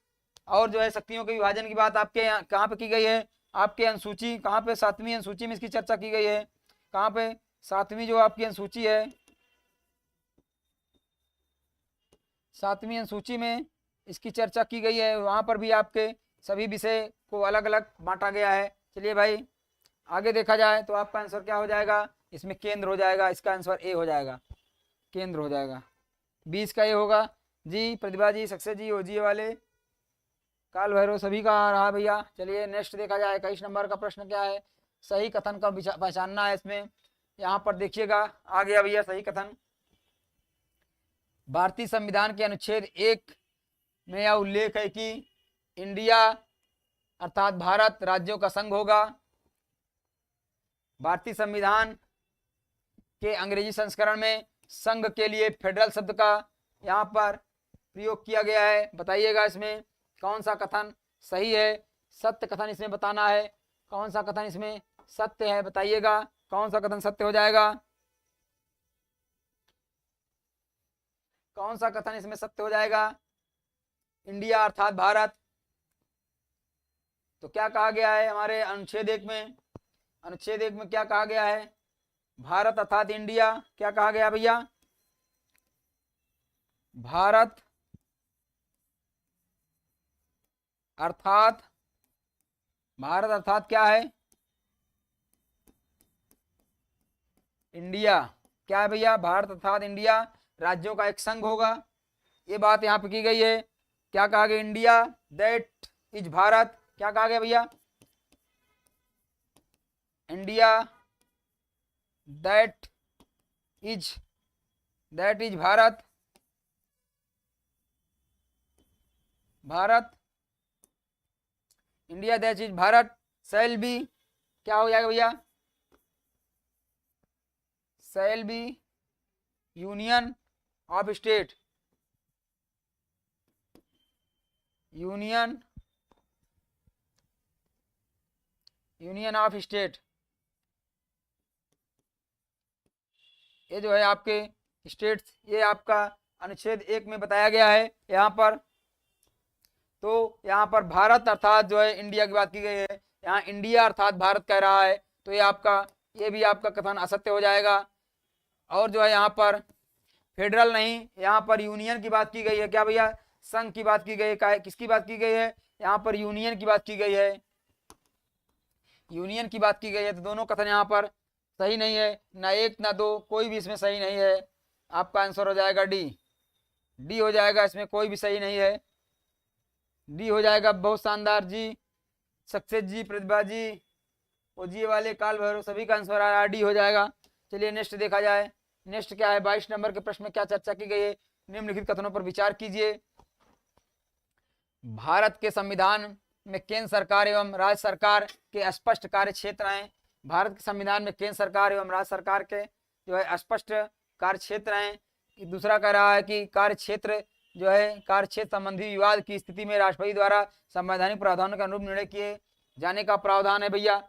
और जो है शक्तियों के विभाजन की बात आपके यहाँ कहाँ पे की गई है, आपके अनुसूची कहाँ पे 7वीं अनुसूची में इसकी चर्चा की गई है। कहाँ पे 7वीं जो आपकी अनुसूची है, 7वीं अनुसूची में इसकी चर्चा की गई है, वहाँ पर भी आपके सभी विषय को अलग अलग बांटा गया है। चलिए भाई आगे देखा जाए तो आपका आंसर क्या हो जाएगा, इसमें केंद्र हो जाएगा, इसका आंसर ए हो जाएगा, केंद्र हो जाएगा, 20 का ए होगा। जी प्रतिभा जी, सक्सेस जी, ओजी वाले, काल भैरव सभी का आ रहा भैया। चलिए नेक्स्ट देखा जाए 21 नंबर का प्रश्न क्या है, सही कथन का पहचानना है इसमें। यहाँ पर देखिएगा आ गया भैया सही कथन, भारतीय संविधान के अनुच्छेद 1 में यह उल्लेख है कि इंडिया अर्थात भारत राज्यों का संघ होगा। भारतीय संविधान के अंग्रेजी संस्करण में संघ के लिए फेडरल शब्द का यहाँ पर प्रयोग किया गया है, बताइएगा इसमें कौन सा कथन सही है, सत्य कथन इसमें बताना है, कौन सा कथन इसमें सत्य है, बताइएगा कौन सा कथन सत्य हो जाएगा, कौन सा कथन इसमें सत्य हो जाएगा। इंडिया अर्थात भारत, तो क्या कहा गया है हमारे अनुच्छेद 1 में, अनुच्छेद 1 में क्या कहा गया है, भारत अर्थात इंडिया, क्या कहा गया भैया, भारत अर्थात क्या है, इंडिया, क्या है भैया, भारत अर्थात इंडिया राज्यों का एक संघ होगा। ये बात यहाँ पे की गई है। क्या कहा गया? इंडिया दैट इज भारत, क्या कहा गया भैया? India that is Bharat, Bharat, India that is Bharat shall be, क्या हो जाएगा भैया? Shall be union of state, union of state. ये जो है आपके स्टेट्स, ये आपका अनुच्छेद 1 में बताया गया है यहाँ पर। तो यहाँ पर भारत अर्थात जो है इंडिया की बात की गई है, यहाँ इंडिया अर्थात भारत कह रहा है, तो ये भी आपका कथन असत्य हो जाएगा। और जो है यहाँ पर फेडरल नहीं, यहाँ पर यूनियन की बात की गई है। क्या भैया? संघ की बात की गई है। किसकी बात की गई है? यहाँ पर यूनियन की बात की गई है, यूनियन की बात की गई है। तो दोनों कथन यहाँ पर सही नहीं है, ना एक ना दो, कोई भी इसमें सही नहीं है। आपका आंसर हो जाएगा डी, डी हो जाएगा, इसमें कोई भी सही नहीं है, डी हो जाएगा। बहुत शानदार जी, सक्सेस जी, प्रतिभा जी, ओजीए वाले, काल भैरव, सभी का आंसर आया, डी हो जाएगा। चलिए नेक्स्ट देखा जाए। नेक्स्ट क्या है? 22 नंबर के प्रश्न में क्या चर्चा की गई है? निम्नलिखित कथनों पर विचार कीजिए। भारत के संविधान में केंद्र सरकार एवं राज्य सरकार के स्पष्ट कार्य क्षेत्र हैं। भारत के संविधान में केंद्र सरकार एवं राज्य सरकार के जो है स्पष्ट कार्य क्षेत्र हैं। दूसरा कह रहा है कि कार्य क्षेत्र जो है, कार्य क्षेत्र संबंधी विवाद की स्थिति में राष्ट्रपति द्वारा संवैधानिक प्रावधानों के अनुरूप निर्णय किए जाने का प्रावधान है भैया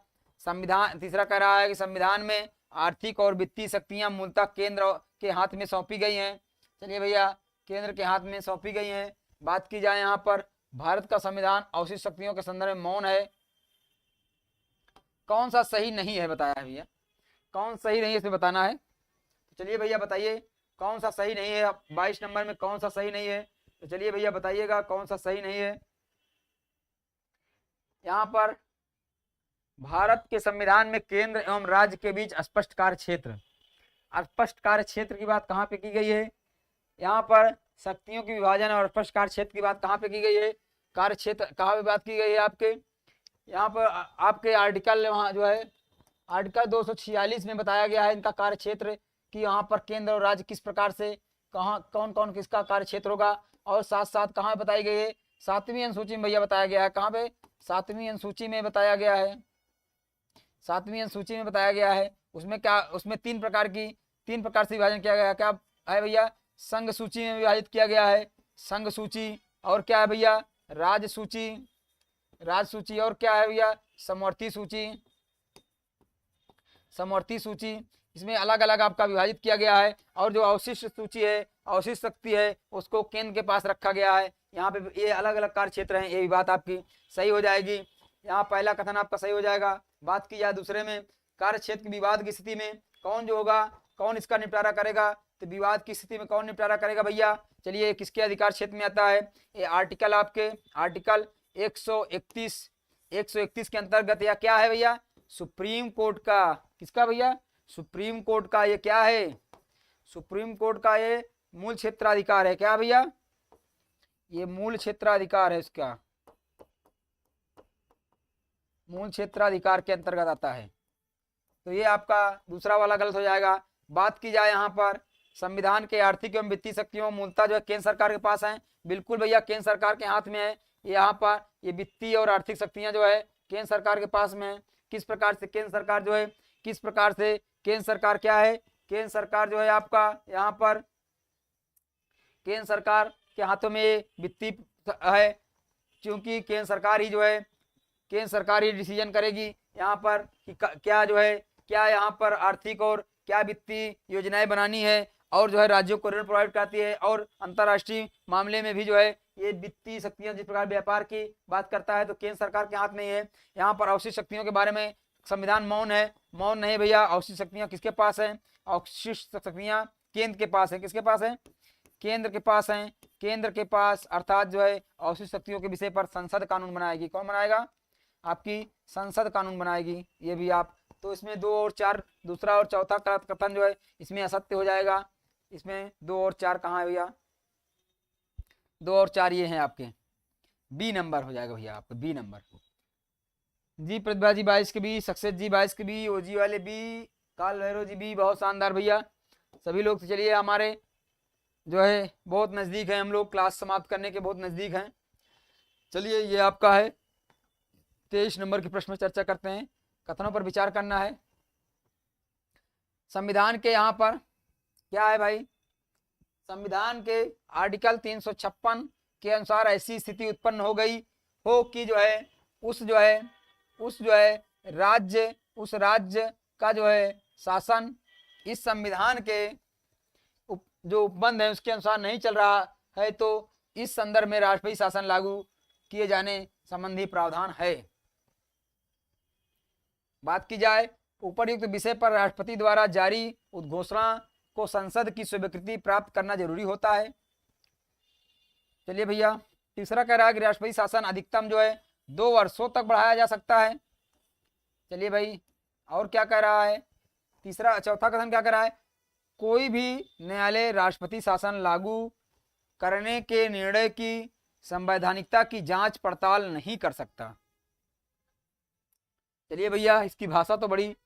संविधान। तीसरा कह रहा है कि संविधान में आर्थिक और वित्तीय शक्तियां मूलतः केंद्र के हाथ में सौंपी गई हैं। चलिए भैया, केंद्र के हाथ में सौंपी गई हैं। बात की जाए यहाँ पर, भारत का संविधान अवशिष्ट शक्तियों के संदर्भ में मौन है। कौन सा सही नहीं है बताया है भैया? कौन सही नहीं है इसमें बताना है। तो चलिए भैया बताइए कौन सा सही नहीं है। 22 नंबर में कौन सा सही नहीं है? तो चलिए भैया बताइएगा कौन सा सही नहीं है। यहाँ पर भारत के संविधान में केंद्र एवं राज्य के बीच स्पष्ट कार्य क्षेत्र, स्पष्ट कार्य क्षेत्र की बात कहाँ पे की गई है? यहाँ पर शक्तियों की विभाजन और स्पष्ट कार्य क्षेत्र की बात कहाँ पे की गई है? कार्य क्षेत्र कहाँ पे बात की गई है? आपके यहाँ पर आपके आर्टिकल, वहाँ जो है आर्टिकल 246 में बताया गया है इनका कार्य क्षेत्र, कि यहाँ पर केंद्र और राज्य किस प्रकार से, कहाँ कौन कौन किसका कार्य क्षेत्र होगा। और साथ साथ कहाँ बताई गई है? 7वीं अनुसूची में भैया बताया गया है। कहाँ पे? 7वीं अनुसूची में बताया गया है, 7वीं अनुसूची में बताया गया है। उसमें क्या, उसमें तीन प्रकार से विभाजन किया गया है। क्या है भैया? संघ सूची में विभाजित किया गया है, संघ सूची, और क्या है भैया? राज्य सूची, राज्य सूची, और क्या है भैया? समवर्ती सूची, समवर्ती सूची। इसमें अलग अलग आपका विभाजित किया गया है। और जो अवशिष्ट सूची है, अवशिष्ट शक्ति है, उसको केंद्र के पास रखा गया है। यहाँ पे ये अलग अलग कार्य क्षेत्र हैं, ये भी बात आपकी सही हो जाएगी। यहाँ पहला कथन आपका सही हो जाएगा। बात की जाए दूसरे में, कार्य क्षेत्र की विवाद की स्थिति में कौन जो होगा, कौन इसका निपटारा करेगा? तो विवाद की स्थिति में कौन निपटारा करेगा भैया? चलिए किसके अधिकार क्षेत्र में आता है? ये आर्टिकल, आपके आर्टिकल 131 के अंतर्गत, या क्या है भैया? सुप्रीम कोर्ट का। किसका भैया? सुप्रीम कोर्ट का। ये क्या है? सुप्रीम कोर्ट का ये मूल क्षेत्राधिकार है। क्या भैया? ये मूल क्षेत्राधिकार है, इसका मूल क्षेत्राधिकार के अंतर्गत आता है। तो ये आपका दूसरा वाला गलत हो जाएगा। बात की जाए यहाँ पर, संविधान के आर्थिक एवं वित्तीय शक्तियों मूलतः जो है केंद्र सरकार के पास है। बिल्कुल भैया, केंद्र सरकार के हाथ में है। यहाँ पर ये वित्तीय और आर्थिक शक्तियां जो है केंद्र सरकार के पास में है। किस प्रकार से केंद्र सरकार जो है, किस प्रकार से केंद्र सरकार क्या है? केंद्र सरकार जो है आपका यहाँ पर, केंद्र सरकार के हाथों में वित्तीय है, क्योंकि केंद्र सरकार ही जो है, केंद्र सरकार ही डिसीजन करेगी यहाँ पर कि क्या जो है, क्या यहाँ पर आर्थिक और क्या वित्तीय योजनाएं बनानी है, और जो है राज्यों को ऋण प्रोवाइड कराती है। और अंतर्राष्ट्रीय मामले में भी जो है ये वित्तीय शक्तियां जिस प्रकार व्यापार की बात करता है, तो केंद्र सरकार के हाथ में ही है। यहाँ पर अवशिष्ट शक्तियों के बारे में संविधान मौन है। मौन नहीं भैया, अवशिष्ट शक्तियां किसके पास है? अवशिष्ट शक्तियां केंद्र के पास है। किसके पास है? केंद्र के पास है। केंद्र के पास अर्थात जो है अवशिष्ट शक्तियों के विषय पर संसद कानून बनाएगी। कौन बनाएगा? आपकी संसद कानून बनाएगी। ये भी आप, तो इसमें 2 और 4, दूसरा और चौथा कथन जो है इसमें असत्य हो जाएगा। इसमें 2 और 4 कहाँ है भैया? 2 और 4 ये हैं आपके, बी नंबर हो जाएगा भैया आपका, बी नंबर जी। प्रतिभा जी 22 के बी, सक्सेस जी 22 के बी, ओजी वाले बी, काल भैरव जी बी, बहुत शानदार भैया सभी लोग। तो चलिए हमारे जो है बहुत नज़दीक है, हम लोग क्लास समाप्त करने के बहुत नज़दीक हैं। चलिए ये आपका है 23 नंबर के प्रश्न में चर्चा करते हैं। कथनों पर विचार करना है। संविधान के यहाँ पर क्या है भाई, संविधान के आर्टिकल 356 के अनुसार ऐसी स्थिति उत्पन्न हो गई हो कि जो है उस राज्य का जो है शासन इस संविधान के जो उपबंध है उसके अनुसार नहीं चल रहा है, तो इस संदर्भ में राष्ट्रपति शासन लागू किए जाने संबंधी प्रावधान है। बात की जाए उपरयुक्त विषय पर राष्ट्रपति द्वारा जारी उद्घोषणा को संसद की स्वीकृति प्राप्त करना जरूरी होता है। चलिए भैया तीसरा कह रहा है कि राष्ट्रपति शासन अधिकतम जो है 2 वर्षों तक बढ़ाया जा सकता है। चलिए भाई और क्या कह रहा है, चौथा कथन क्या कह रहा है, कोई भी न्यायालय राष्ट्रपति शासन लागू करने के निर्णय की संवैधानिकता की जांच पड़ताल नहीं कर सकता। चलिए भैया इसकी भाषा तो बड़ी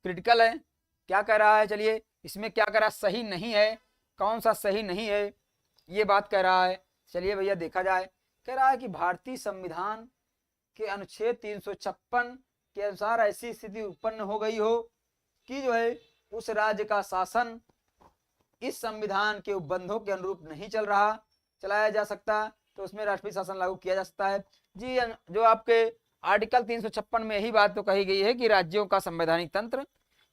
क्रिटिकल है, क्या कह रहा है, चलिए इसमें क्या कह रहा है, सही नहीं है, कौन सा सही नहीं है ये बात कह रहा है। चलिए भैया देखा जाए, कह रहा है कि भारतीय संविधान के अनुच्छेद 356 के अनुसार ऐसी स्थिति उत्पन्न हो गई हो कि जो है उस राज्य का शासन इस संविधान के उपबंधों के अनुरूप नहीं चलाया जा सकता, तो उसमें राष्ट्रपति शासन लागू किया जा सकता है जी। जो आपके आर्टिकल 356 में यही बात तो कही गई है कि राज्यों का संवैधानिक तंत्र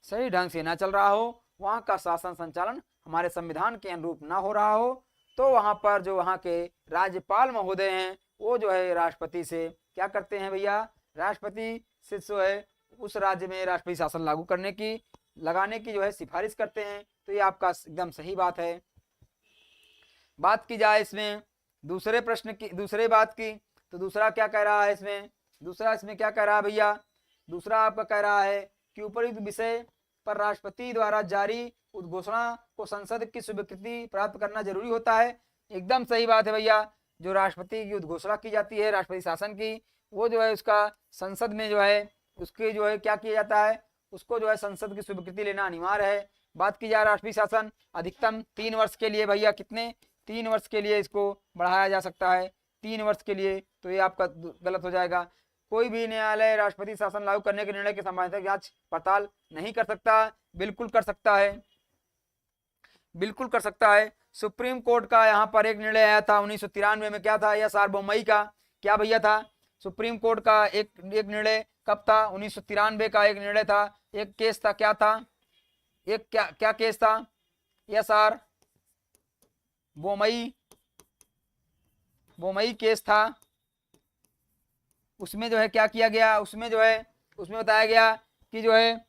सही ढंग से ना चल रहा हो, वहाँ का शासन संचालन हमारे संविधान के अनुरूप ना हो रहा हो, तो वहाँ पर जो वहाँ के राज्यपाल महोदय हैं वो जो है राष्ट्रपति से क्या करते हैं भैया, राष्ट्रपति से जो है उस राज्य में राष्ट्रपति शासन लागू लगाने की जो है सिफारिश करते हैं। तो ये आपका एकदम सही बात है। बात की जाए इसमें दूसरे बात की, तो दूसरा क्या कह रहा है इसमें, इसमें क्या कह रहा है भैया, दूसरा आपका कह रहा है कि उपयुक्त विषय पर राष्ट्रपति द्वारा जारी उद्घोषणा को संसद की स्वीकृति प्राप्त करना जरूरी होता है। एकदम सही बात है भैया, जो राष्ट्रपति की उद्घोषणा की जाती है राष्ट्रपति शासन की, वो जो है उसका संसद में जो है उसके जो है क्या किया जाता है, उसको जो है संसद की स्वीकृति लेना अनिवार्य है। बात की जाए राष्ट्रपति शासन अधिकतम 3 वर्ष के लिए, भैया कितने 3 वर्ष के लिए इसको बढ़ाया जा सकता है, 3 वर्ष के लिए, तो ये आपका गलत हो जाएगा। कोई भी न्यायालय राष्ट्रपति शासन लागू करने के निर्णय की संवैधानिक जांच पड़ताल नहीं कर सकता, बिल्कुल कर सकता है, बिल्कुल कर सकता है। सुप्रीम कोर्ट का यहाँ पर एक निर्णय आया था 1993 में, क्या था, यह सार्वभौमई का क्या भैया था, सुप्रीम कोर्ट का एक निर्णय कब था, 1993 का एक निर्णय था, एक केस था, क्या था, एक क्या केस था, यह सार बोमई केस था। उसमें जो है क्या किया गया, उसमें बताया गया कि जो है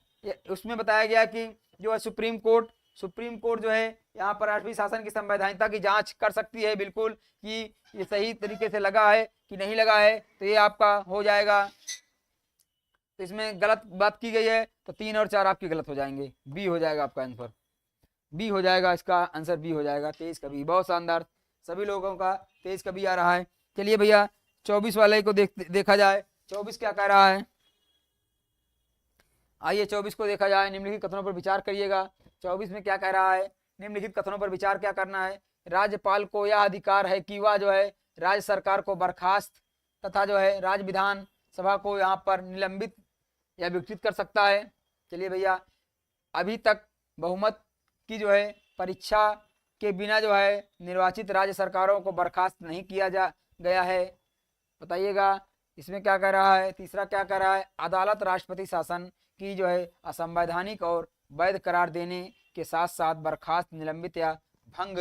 जो है सुप्रीम कोर्ट जो है यहाँ पर राष्ट्रपति शासन की संवैधानिकता की जांच कर सकती है, बिल्कुल कि ये सही तरीके से लगा है कि नहीं लगा है, तो ये आपका हो जाएगा। तो इसमें गलत बात की गई है, तो 3 और 4 आपके गलत हो जाएंगे, बी हो जाएगा आपका आंसर, बी हो जाएगा, इसका आंसर बी हो जाएगा। 23 का बी, बहुत शानदार, सभी लोगों का 23 का बी आ रहा है। चलिए भैया 24 वाले को देखा जाए, 24 क्या कह रहा है, आइए 24 को देखा जाए। निम्नलिखित कथनों पर विचार करिएगा। 24 में क्या कह रहा है, निम्नलिखित कथनों पर विचार क्या करना है, राज्यपाल को यह अधिकार है कि वह जो है राज्य सरकार को बर्खास्त तथा जो है राज्य विधान सभा को यहाँ पर निलंबित या विकृत कर सकता है। चलिए भैया अभी तक बहुमत की जो है परीक्षा के बिना जो है निर्वाचित राज्य सरकारों को बर्खास्त नहीं किया गया है, बताइएगा इसमें क्या कह रहा है। तीसरा क्या कह रहा है, अदालत राष्ट्रपति शासन की जो है असंवैधानिक और वैध करार देने के साथ साथ बर्खास्त, निलंबित या भंग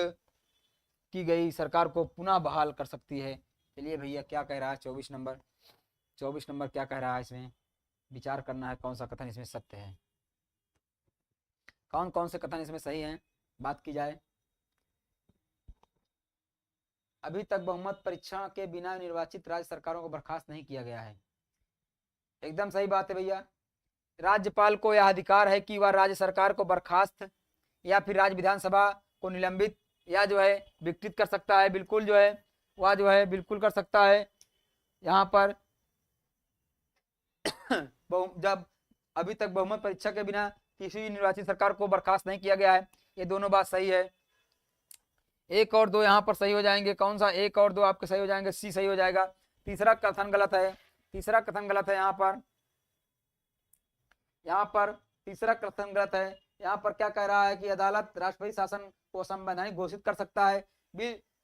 की गई सरकार को पुनः बहाल कर सकती है। चलिए भैया क्या कह रहा है 24 नंबर क्या कह रहा है, इसमें विचार करना है कौन सा कथन इसमें सत्य है, कौन कौन से कथन इसमें सही हैं। बात की जाए, अभी तक बहुमत परीक्षा के बिना निर्वाचित राज्य सरकारों को बर्खास्त नहीं किया गया है, एकदम सही बात है भैया। राज्यपाल को यह अधिकार है कि वह राज्य सरकार को बर्खास्त या फिर राज्य विधानसभा को निलंबित या जो है विकृत कर सकता है, बिल्कुल जो है वह जो है बिल्कुल कर सकता है। यहाँ पर जब अभी तक बहुमत परीक्षा के बिना किसी भी निर्वाचित सरकार को बर्खास्त नहीं किया गया है। ये दोनों बात सही है। 1 और 2 यहाँ पर सही हो जाएंगे। कौन सा 1 और 2 आपके सही हो जाएंगे? सी सही हो जाएगा। तीसरा कथन गलत है। तीसरा कथन गलत है। यहाँ पर तीसरा कथन गलत है। यहाँ पर क्या कह रहा है कि अदालत राष्ट्रपति शासन को असंवैधानिक घोषित कर सकता है।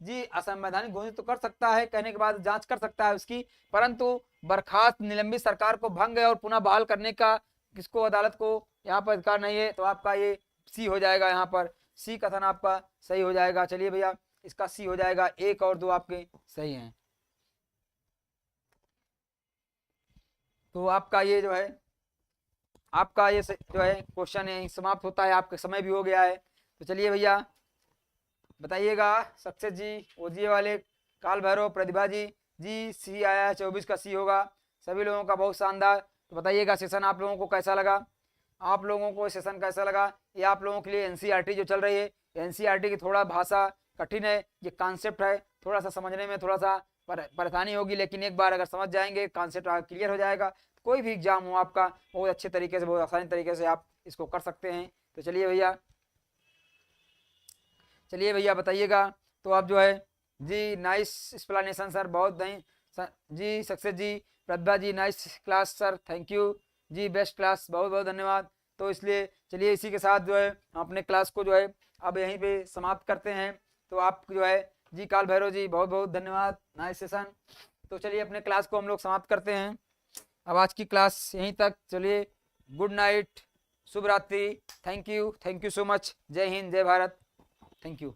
जी असंवैधानिक घोषित तो कर सकता है, कहने के बाद जांच कर सकता है उसकी, परंतु बर्खास्त निलंबित सरकार को भंग और पुनः बहाल करने का किसको, अदालत को यहाँ पर अधिकार नहीं है। तो आपका ये सी हो जाएगा। यहाँ पर सी कथन आपका सही हो जाएगा। चलिए भैया, इसका सी हो जाएगा। 1 और 2 आपके सही हैं। तो आपका ये जो है, आपका ये जो है क्वेश्चन है समाप्त होता है। आपका समय भी हो गया है। तो चलिए भैया बताइएगा। सक्सेस जी, ओजीए वाले, काल भैरव, प्रतिभा जी, सी आया है। 24 का सी होगा। सभी लोगों का बहुत शानदार। तो बताइएगा सेशन आप लोगों को कैसा लगा? आप लोगों को सेशन कैसा लगा? ये आप लोगों के लिए एनसीईआरटी जो चल रही है, एनसीईआरटी की थोड़ा भाषा कठिन है। ये कॉन्सेप्ट है, थोड़ा सा समझने में थोड़ा सा परेशानी होगी, लेकिन एक बार अगर समझ जाएंगे, कॉन्सेप्ट क्लियर हो जाएगा, कोई भी एग्जाम हो आपका बहुत अच्छे तरीके से, बहुत आसानी तरीके से आप इसको कर सकते हैं। तो चलिए भैया बताइएगा। तो आप जो है जी, नाइस एक्सप्लेनेशन सर, बहुत नहीं जी। सक्सेस जी, Pratibha ji, nice class sir, thank you जी, बेस्ट क्लास, बहुत बहुत धन्यवाद। तो इसलिए चलिए इसी के साथ जो है हम अपने क्लास को जो है अब यहीं पे समाप्त करते हैं। तो आप जो है जी, काल भैरव जी, बहुत बहुत धन्यवाद, नाइस सेशन। तो चलिए अपने क्लास को हम लोग समाप्त करते हैं। अब आज की क्लास यहीं तक। चलिए, गुड नाइट, शुभ रात्रि, थैंक यू सो मच। जय हिंद, जय भारत, थैंक यू।